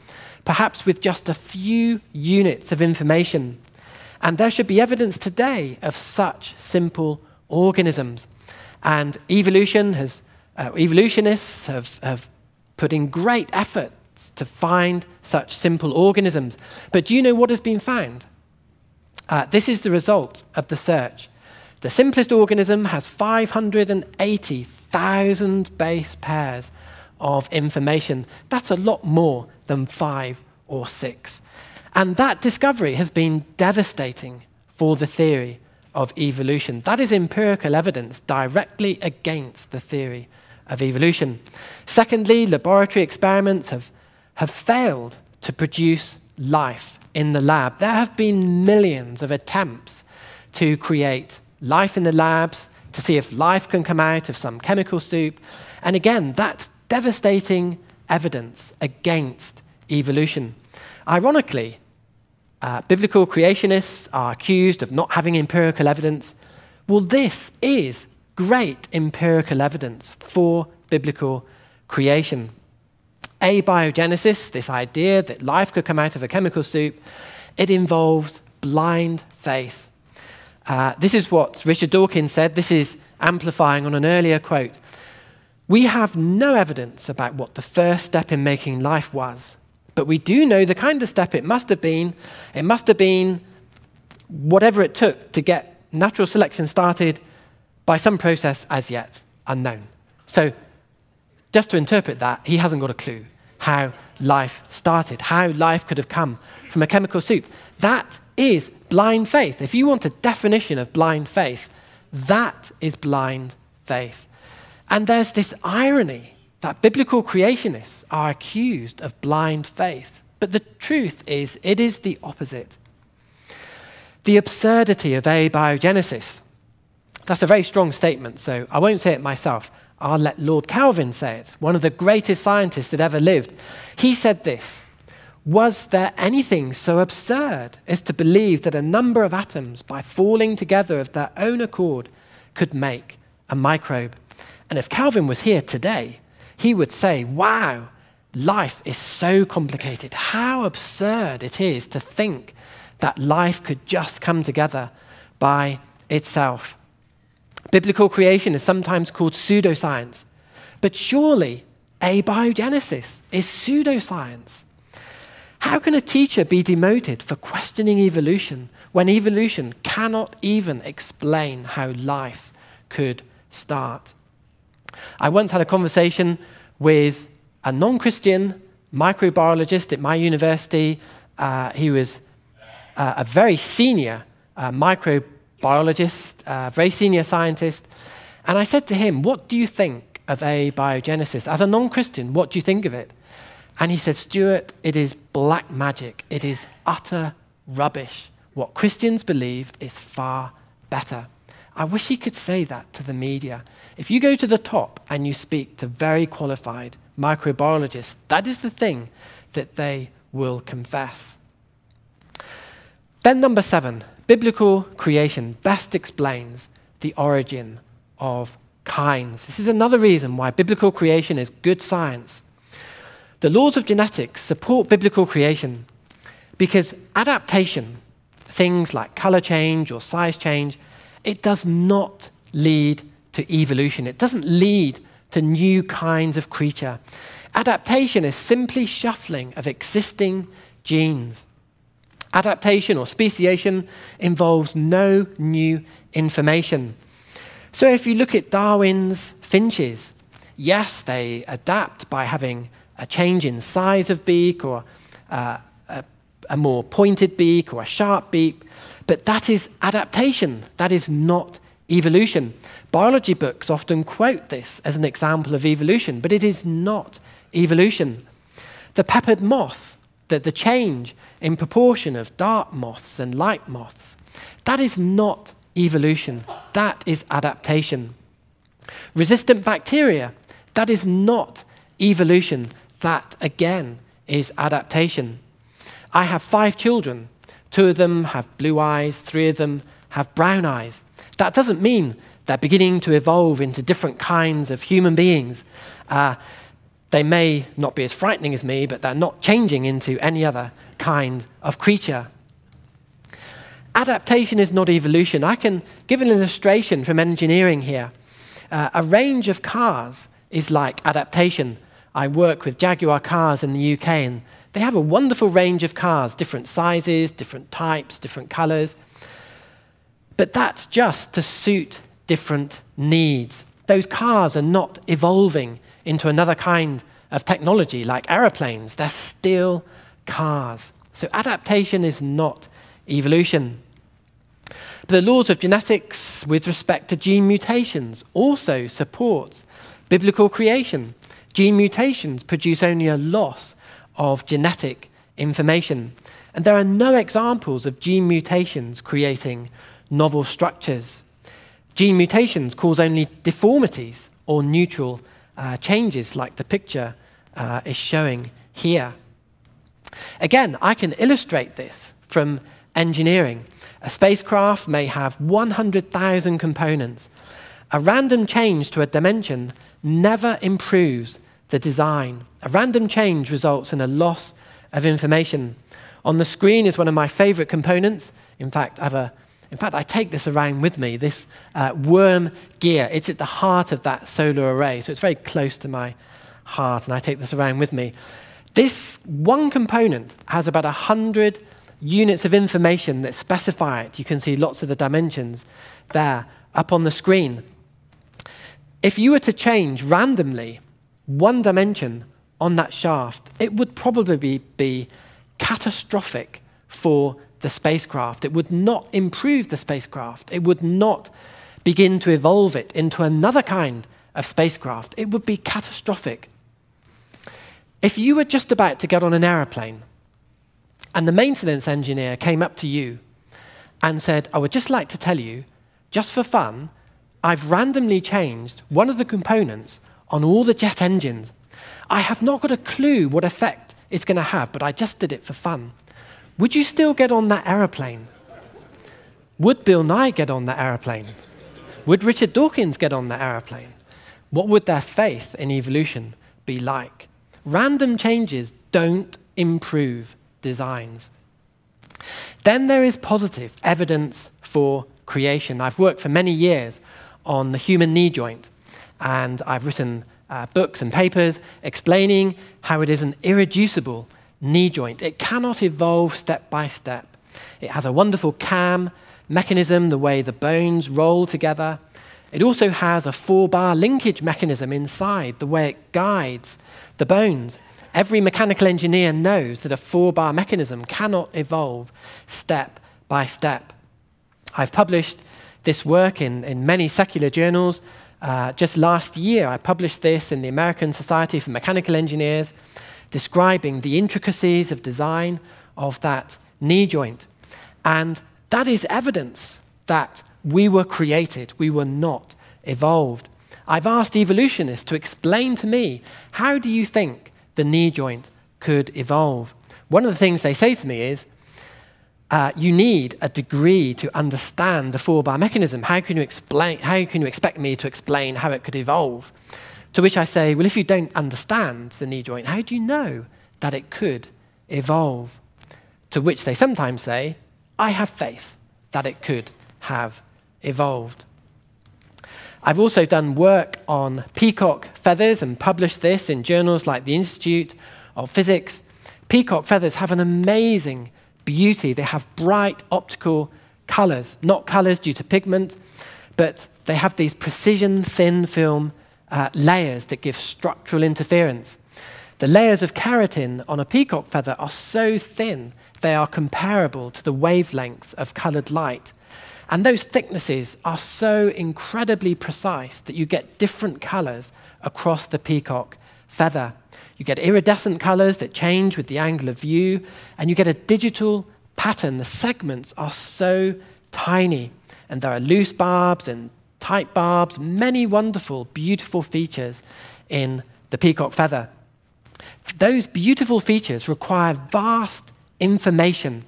perhaps with just a few units of information. And there should be evidence today of such simple organisms. And evolutionists have put in great efforts to find such simple organisms. But do you know what has been found? This is the result of the search. The simplest organism has 580,000 base pairs of information. That's a lot more than 5 or 6. And that discovery has been devastating for the theory of evolution. That is empirical evidence directly against the theory of evolution. Secondly, laboratory experiments have failed to produce life in the lab. There have been millions of attempts to create life in the labs, to see if life can come out of some chemical soup. And again, that's devastating evidence against evolution. Ironically, biblical creationists are accused of not having empirical evidence. Well, this is great empirical evidence for biblical creation. Abiogenesis, this idea that life could come out of a chemical soup, it involves blind faith. This is what Richard Dawkins said. This is amplifying on an earlier quote. We have no evidence about what the first step in making life was, but we do know the kind of step it must have been. It must have been whatever it took to get natural selection started by some process as yet unknown. So just to interpret that, he hasn't got a clue how life started, how life could have come from a chemical soup. That is blind faith. If you want a definition of blind faith, that is blind faith. And there's this irony that biblical creationists are accused of blind faith. But the truth is, it is the opposite. The absurdity of abiogenesis. That's a very strong statement, so I won't say it myself. I'll let Lord Kelvin say it, one of the greatest scientists that ever lived. He said this: was there anything so absurd as to believe that a number of atoms, by falling together of their own accord, could make a microbe? And if Kelvin was here today, he would say, wow, life is so complicated. How absurd it is to think that life could just come together by itself. Biblical creation is sometimes called pseudoscience, but surely abiogenesis is pseudoscience. How can a teacher be demoted for questioning evolution when evolution cannot even explain how life could start? I once had a conversation with a non-Christian microbiologist at my university. He was a very senior microbiologist, a very senior scientist. And I said to him, what do you think of abiogenesis? As a non-Christian, what do you think of it? And he said, Stuart, it is black magic. It is utter rubbish. What Christians believe is far better. I wish he could say that to the media. If you go to the top and you speak to very qualified microbiologists, that is the thing that they will confess. Then number 7, biblical creation best explains the origin of kinds. This is another reason why biblical creation is good science. The laws of genetics support biblical creation because adaptation, things like color change or size change, it does not lead to evolution. It doesn't lead to new kinds of creature. Adaptation is simply shuffling of existing genes. Adaptation or speciation involves no new information. So if you look at Darwin's finches, yes, they adapt by having a change in size of beak or a more pointed beak or a sharp beak, but that is adaptation. That is not evolution. Biology books often quote this as an example of evolution, but it is not evolution. The peppered moth, the change in proportion of dark moths and light moths, that is not evolution. That is adaptation. Resistant bacteria, that is not evolution. That, again, is adaptation. I have 5 children. 2 of them have blue eyes, 3 of them have brown eyes. That doesn't mean they're beginning to evolve into different kinds of human beings. They may not be as frightening as me, but they're not changing into any other kind of creature. Adaptation is not evolution. I can give an illustration from engineering here. A range of cars is like adaptation. I work with Jaguar cars in the UK, and they have a wonderful range of cars, different sizes, different types, different colors. But that's just to suit different needs. Those cars are not evolving into another kind of technology like aeroplanes. They're still cars. So adaptation is not evolution. But the laws of genetics with respect to gene mutations also support biblical creation. Gene mutations produce only a loss of genetic information. And there are no examples of gene mutations creating novel structures. Gene mutations cause only deformities or neutral changes like the picture is showing here. Again, I can illustrate this from engineering. A spacecraft may have 100,000 components. A random change to a dimension never improves the design. A random change results in a loss of information. On the screen is one of my favorite components. In fact, I take this around with me, this worm gear. It's at the heart of that solar array, so it's very close to my heart, and I take this around with me. This one component has about 100 units of information that specify it. You can see lots of the dimensions there up on the screen. If you were to change randomly one dimension on that shaft, it would probably be catastrophic for the spacecraft. It would not improve the spacecraft. It would not begin to evolve it into another kind of spacecraft. It would be catastrophic. If you were just about to get on an aeroplane and the maintenance engineer came up to you and said, I would just like to tell you, just for fun, I've randomly changed one of the components on all the jet engines. I have not got a clue what effect it's going to have, but I just did it for fun. Would you still get on that aeroplane? Would Bill Nye get on that aeroplane? Would Richard Dawkins get on that aeroplane? What would their faith in evolution be like? Random changes don't improve designs. Then there is positive evidence for creation. I've worked for many years on the human knee joint, and I've written books and papers explaining how it is an irreducible knee joint. It cannot evolve step by step. It has a wonderful cam mechanism, the way the bones roll together. It also has a 4-bar linkage mechanism inside, the way it guides the bones. Every mechanical engineer knows that a 4-bar mechanism cannot evolve step by step. I've published this work in many secular journals. Just last year, I published this in the American Society for Mechanical Engineers, describing the intricacies of design of that knee joint. And that is evidence that we were created, we were not evolved. I've asked evolutionists to explain to me, how do you think the knee joint could evolve? One of the things they say to me is, you need a degree to understand the 4-bar mechanism. How can you expect me to explain how it could evolve? To which I say, well, if you don't understand the knee joint, how do you know that it could evolve? To which they sometimes say, I have faith that it could have evolved. I've also done work on peacock feathers and published this in journals like the Institute of Physics. Peacock feathers have an amazing beauty. They have bright optical colors, not colors due to pigment, but they have these precision thin film layers that give structural interference. The layers of keratin on a peacock feather are so thin, they are comparable to the wavelength of colored light. And those thicknesses are so incredibly precise that you get different colors across the peacock feather. You get iridescent colors that change with the angle of view, and you get a digital pattern. The segments are so tiny, and there are loose barbs and tight barbs, many wonderful, beautiful features in the peacock feather. Those beautiful features require vast information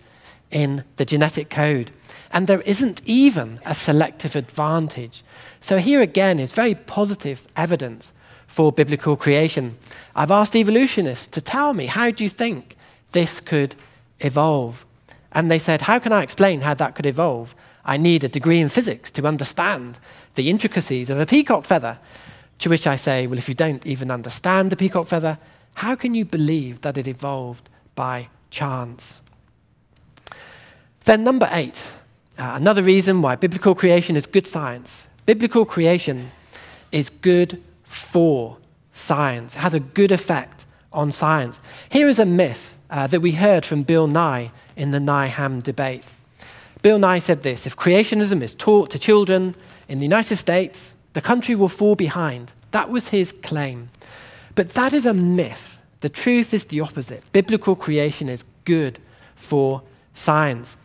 in the genetic code, and there isn't even a selective advantage. So here again is very positive evidence for biblical creation. I've asked evolutionists to tell me, how do you think this could evolve? And they said, how can I explain how that could evolve? I need a degree in physics to understand the intricacies of a peacock feather. To which I say, well, if you don't even understand the peacock feather, how can you believe that it evolved by chance? Then number 8, another reason why biblical creation is good science. Biblical creation is good for science. It has a good effect on science. Here is a myth that we heard from Bill Nye in the Nye-Ham debate. Bill Nye said this: if creationism is taught to children in the United States, the country will fall behind. That was his claim. But that is a myth. The truth is the opposite. Biblical creation is good for science.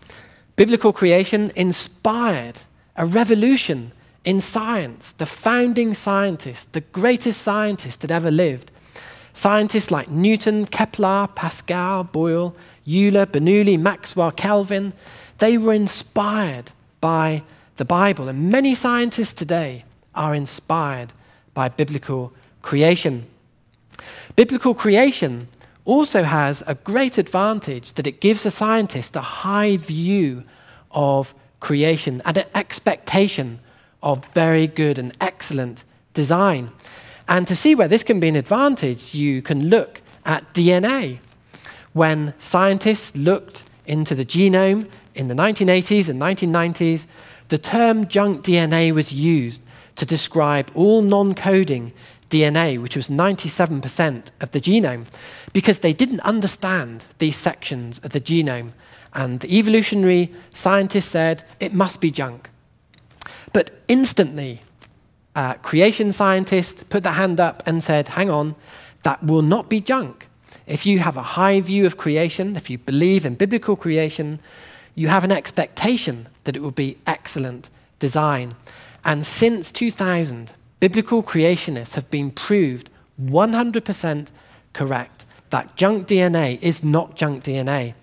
Biblical creation inspired a revolution in science. The founding scientists, the greatest scientists that ever lived, scientists like Newton, Kepler, Pascal, Boyle, Euler, Bernoulli, Maxwell, Kelvin, they were inspired by the Bible. And many scientists today are inspired by biblical creation. Biblical creation also has a great advantage that it gives a scientist a high view of creation and an expectation of very good and excellent design. And to see where this can be an advantage, you can look at DNA. When scientists looked into the genome in the 1980s and 1990s, the term junk DNA was used to describe all non-coding DNA, which was 97% of the genome, because they didn't understand these sections of the genome. And the evolutionary scientists said, it must be junk. But instantly, creation scientists put their hand up and said, hang on, that will not be junk. If you have a high view of creation, if you believe in biblical creation, you have an expectation that it will be excellent design. And since 2000, biblical creationists have been proved 100% correct that junk DNA is not junk DNA.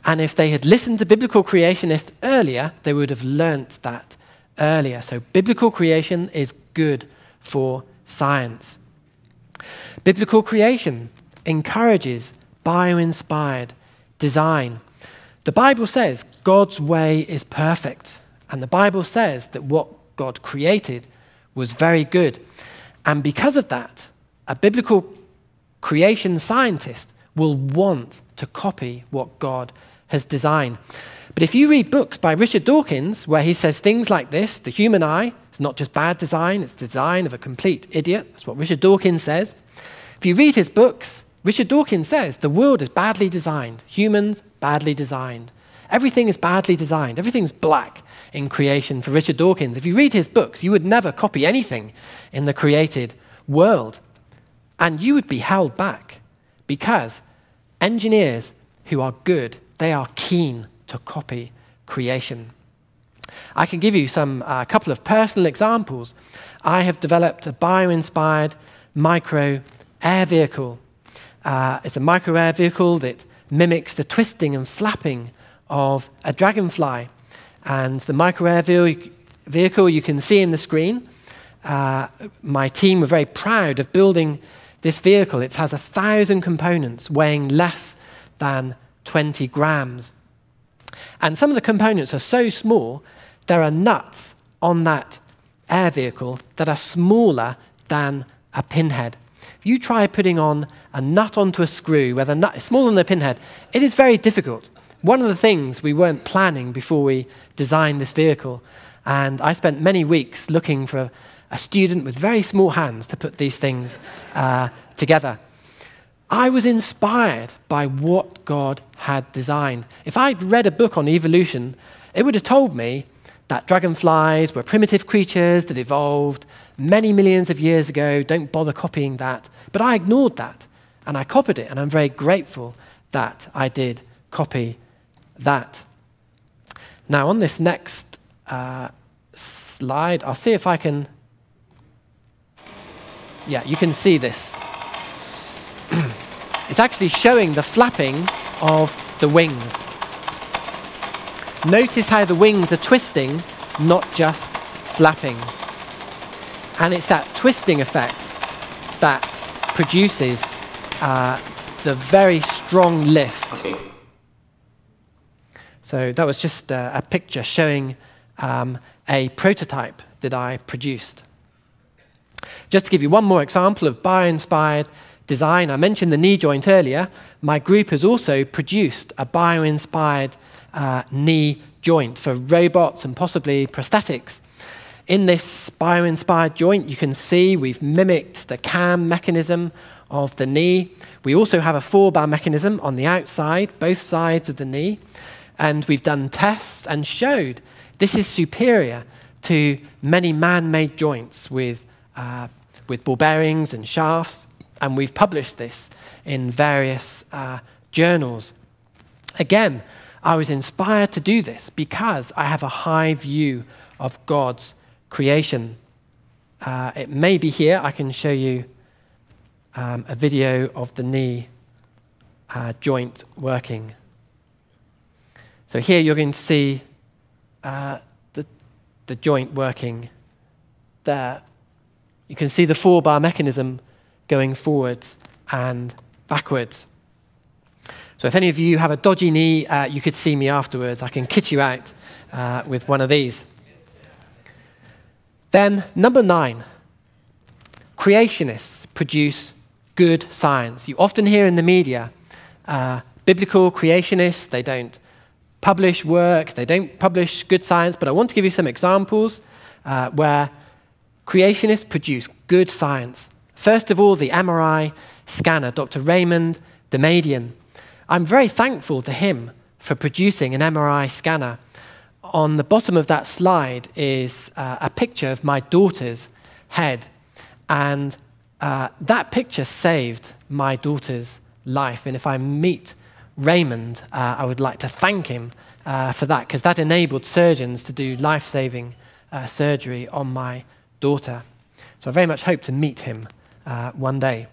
And if they had listened to biblical creationists earlier, they would have learnt that earlier. So biblical creation is good for science. Biblical creation encourages bio-inspired design. The Bible says God's way is perfect, And the Bible says that what God created was very good. And because of that, a biblical creation scientist will want to copy what God has designed. But if you read books by Richard Dawkins, where he says things like this, the human eye is not just bad design, it's the design of a complete idiot. That's what Richard Dawkins says. If you read his books, Richard Dawkins says the world is badly designed, humans badly designed. Everything is badly designed. Everything's black in creation for Richard Dawkins. If you read his books, you would never copy anything in the created world. And you would be held back because engineers who are good, they are keen to copy creation. I can give you a couple of personal examples. I have developed a bio-inspired micro air vehicle. It's a micro air vehicle that mimics the twisting and flapping of a dragonfly. And the micro air vehicle you can see in the screen. My team were very proud of building this vehicle. It has 1,000 components weighing less than 20 grams. And some of the components are so small, there are nuts on that air vehicle that are smaller than a pinhead. If you try putting on a nut onto a screw where the nut is smaller than a pinhead, it is very difficult. One of the things we weren't planning before we designed this vehicle, and I spent many weeks looking for a student with very small hands to put these things together. I was inspired by what God had designed. If I'd read a book on evolution, it would have told me that dragonflies were primitive creatures that evolved many millions of years ago. Don't bother copying that. But I ignored that, and I copied it, and I'm very grateful that I did copy that. Now, on this next slide, I'll see if I can... Yeah, you can see this. It's actually showing the flapping of the wings. Notice how the wings are twisting, not just flapping. And it's that twisting effect that produces the very strong lift. Okay. So that was just a picture showing a prototype that I produced. Just to give you one more example of bio-inspired design, I mentioned the knee joint earlier. My group has also produced a bio-inspired knee joint for robots and possibly prosthetics. In this bio-inspired joint, you can see we've mimicked the cam mechanism of the knee. We also have a 4-bar mechanism on the outside, both sides of the knee. And we've done tests and showed this is superior to many man-made joints with ball bearings and shafts. And we've published this in various journals. Again, I was inspired to do this because I have a high view of God's creation. It may be here. I can show you a video of the knee joint working. So here you're going to see the joint working there. You can see the 4-bar mechanism going forwards and backwards. So if any of you have a dodgy knee, you could see me afterwards. I can kit you out with one of these. Then, number 9, creationists produce good science. You often hear in the media, biblical creationists, they don't publish work, they don't publish good science, but I want to give you some examples where creationists produce good science. First of all, the MRI scanner, Dr. Raymond Damadian. I'm very thankful to him for producing an MRI scanner. On the bottom of that slide is a picture of my daughter's head. And that picture saved my daughter's life. And if I meet Raymond, I would like to thank him for that, because that enabled surgeons to do life-saving surgery on my daughter. So I very much hope to meet him one day.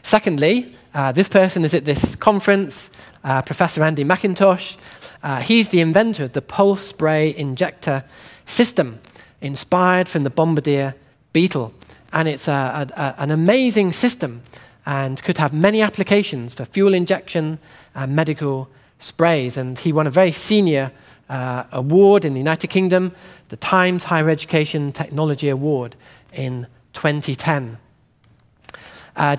Secondly, this person is at this conference, Professor Andy McIntosh. He's the inventor of the pulse spray injector system, inspired from the Bombardier Beetle. And it's an amazing system and could have many applications for fuel injection and medical sprays. And he won a very senior award in the United Kingdom, the Times Higher Education Technology Award in 2010.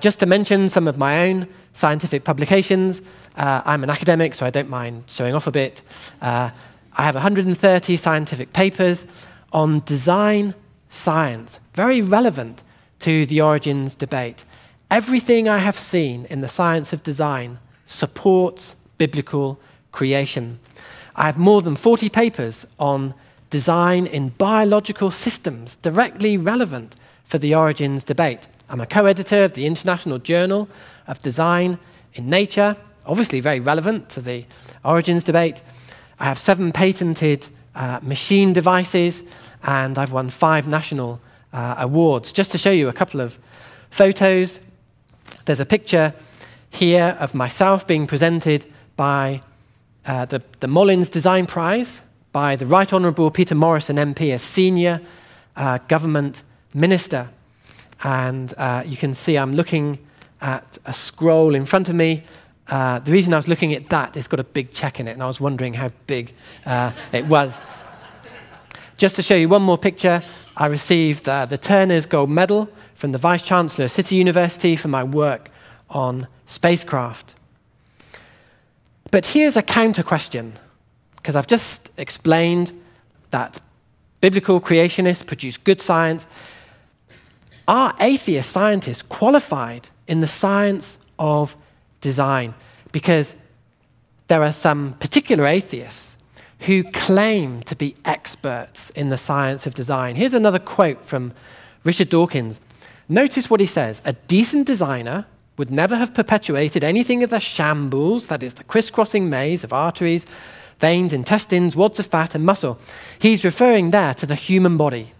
Just to mention some of my own scientific publications, I'm an academic, so I don't mind showing off a bit. I have 130 scientific papers on design science, very relevant to the origins debate. Everything I have seen in the science of design supports biblical creation. I have more than 40 papers on design in biological systems, directly relevant for the origins debate. I'm a co-editor of the International Journal of Design in Nature, obviously very relevant to the origins debate. I have 7 patented machine devices, and I've won 5 national awards. Just to show you a couple of photos, there's a picture here of myself being presented by the Mollins Design Prize by the Right Honourable Peter Morrison MP, a senior government minister. And you can see I'm looking at a scroll in front of me. The reason I was looking at that, it's got a big check in it, and I was wondering how big it was. Just to show you one more picture, I received the Turner's Gold Medal from the Vice-Chancellor of City University for my work on spacecraft. But here's a counter question, because I've just explained that biblical creationists produce good science. Are atheist scientists qualified in the science of design? Because there are some particular atheists who claim to be experts in the science of design. Here's another quote from Richard Dawkins. Notice what he says. A decent designer would never have perpetuated anything of the shambles, that is, the crisscrossing maze of arteries, veins, intestines, wads of fat, and muscle. He's referring there to the human body.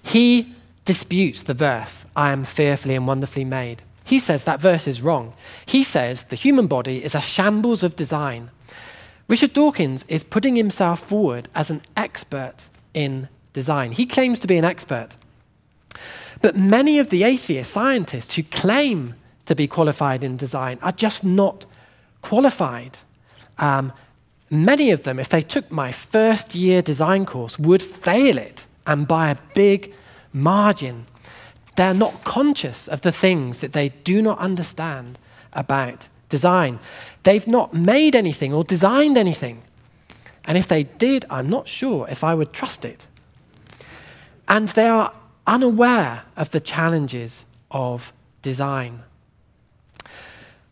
He disputes the verse, I am fearfully and wonderfully made. He says that verse is wrong. He says the human body is a shambles of design. Richard Dawkins is putting himself forward as an expert in design. He claims to be an expert. But many of the atheist scientists who claim to be qualified in design are just not qualified. Many of them, if they took my first year design course, would fail it, and by a big margin. They're not conscious of the things that they do not understand about design. They've not made anything or designed anything. And if they did, I'm not sure if I would trust it. And they are unaware of the challenges of design.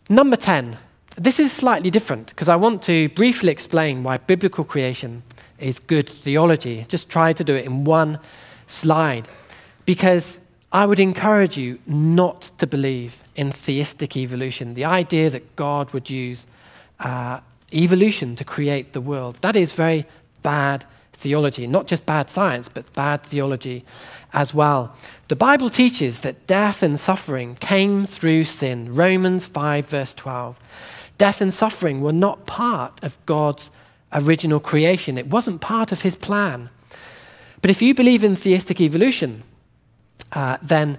Number 10. This is slightly different because I want to briefly explain why biblical creation is good theology. Just try to do it in one slide. Because I would encourage you not to believe in theistic evolution, the idea that God would use evolution to create the world. That is very bad theology, not just bad science, but bad theology as well. The Bible teaches that death and suffering came through sin. Romans 5, verse 12. Death and suffering were not part of God's original creation. It wasn't part of his plan. But if you believe in theistic evolution, then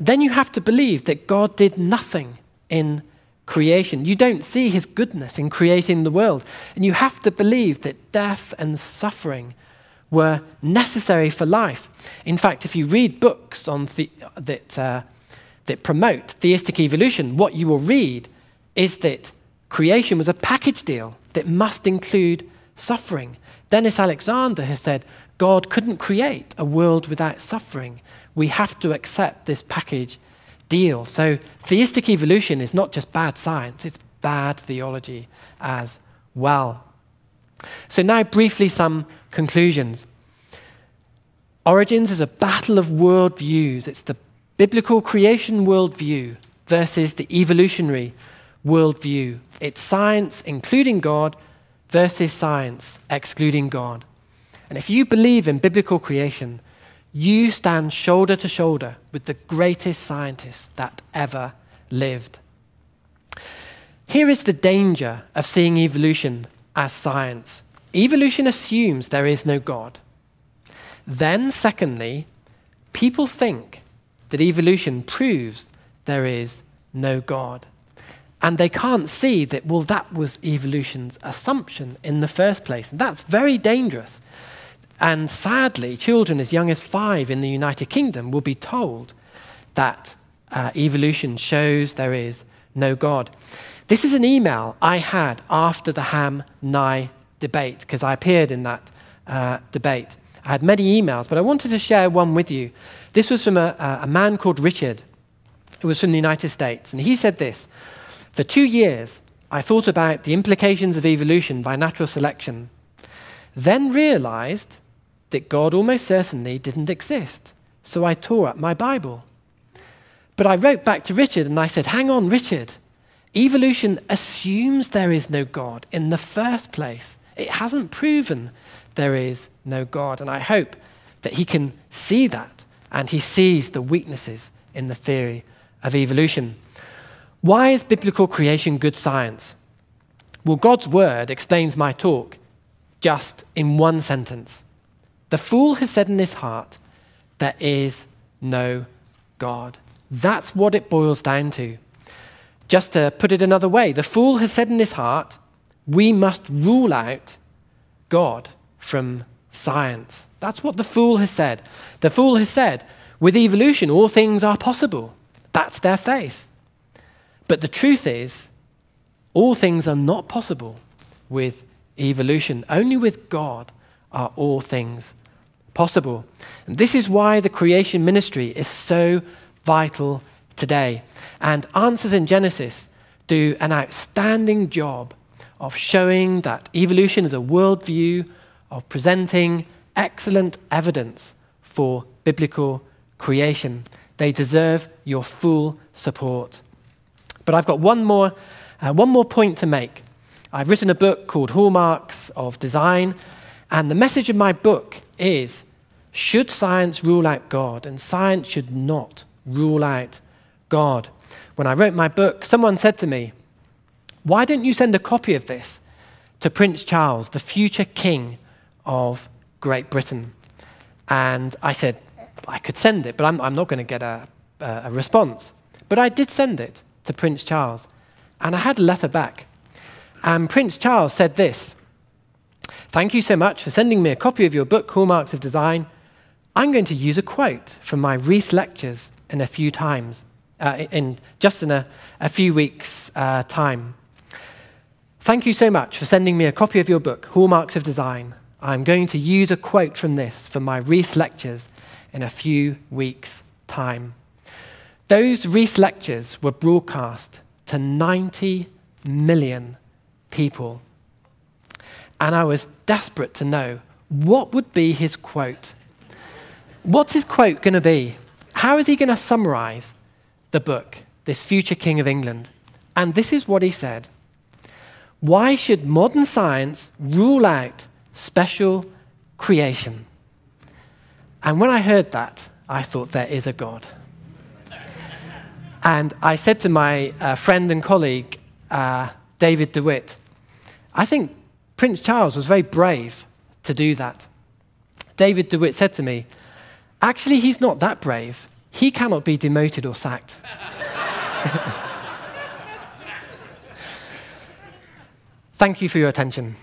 you have to believe that God did nothing in creation. You don't see his goodness in creating the world. And you have to believe that death and suffering were necessary for life. In fact, if you read books on that promote theistic evolution, what you will read is that creation was a package deal that must include suffering. Dennis Alexander has said, God couldn't create a world without suffering. We have to accept this package deal. So theistic evolution is not just bad science, it's bad theology as well. So now briefly some conclusions. Origins is a battle of worldviews. It's the biblical creation worldview versus the evolutionary worldview. It's science including God versus science excluding God. And if you believe in biblical creation, you stand shoulder to shoulder with the greatest scientists that ever lived. Here is the danger of seeing evolution as science. Evolution assumes there is no God. Then, secondly, people think that evolution proves there is no God. And they can't see that, well, that was evolution's assumption in the first place. And that's very dangerous. And sadly, children as young as 5 in the United Kingdom will be told that evolution shows there is no God. This is an email I had after the Ham-Nye debate, because I appeared in that debate. I had many emails, but I wanted to share one with you. This was from a man called Richard, who was from the United States. And he said this: "For 2 years, I thought about the implications of evolution by natural selection, then realized that God almost certainly didn't exist. So I tore up my Bible. But I wrote back to Richard and I said, hang on, Richard, evolution assumes there is no God in the first place. It hasn't proven there is no God. And I hope that he can see that and he sees the weaknesses in the theory of evolution. Why is biblical creation good science? Well, God's word explains my talk just in one sentence. The fool has said in his heart, there is no God. That's what it boils down to. Just to put it another way, the fool has said in his heart, we must rule out God from science. That's what the fool has said. The fool has said, with evolution, all things are possible. That's their faith. But the truth is, all things are not possible with evolution. Only with God are all things possible. And this is why the creation ministry is so vital today. And Answers in Genesis do an outstanding job of showing that evolution is a worldview, of presenting excellent evidence for biblical creation. They deserve your full support. But I've got one more point to make. I've written a book called Hallmarks of Design, and the message of my book is, should science rule out God? And science should not rule out God. When I wrote my book, someone said to me, why don't you send a copy of this to Prince Charles, the future king of Great Britain? And I said, I could send it, but I'm not going to get a response. But I did send it to Prince Charles, and I had a letter back. And Prince Charles said this: thank you so much for sending me a copy of your book, Hallmarks of Design. I'm going to use a quote from my Wreath lectures in a few weeks' time. Thank you so much for sending me a copy of your book, Hallmarks of Design. I'm going to use a quote from this for my Wreath lectures in a few weeks' time. Those Wreath lectures were broadcast to 90 million people. And I was desperate to know what would be his quote. What's his quote going to be? How is he going to summarize the book, this future king of England? And this is what he said: why should modern science rule out special creation? And when I heard that, I thought, there is a God. And I said to my friend and colleague, David DeWitt, I think Prince Charles was very brave to do that. David DeWitt said to me, actually, he's not that brave. He cannot be demoted or sacked. Thank you for your attention.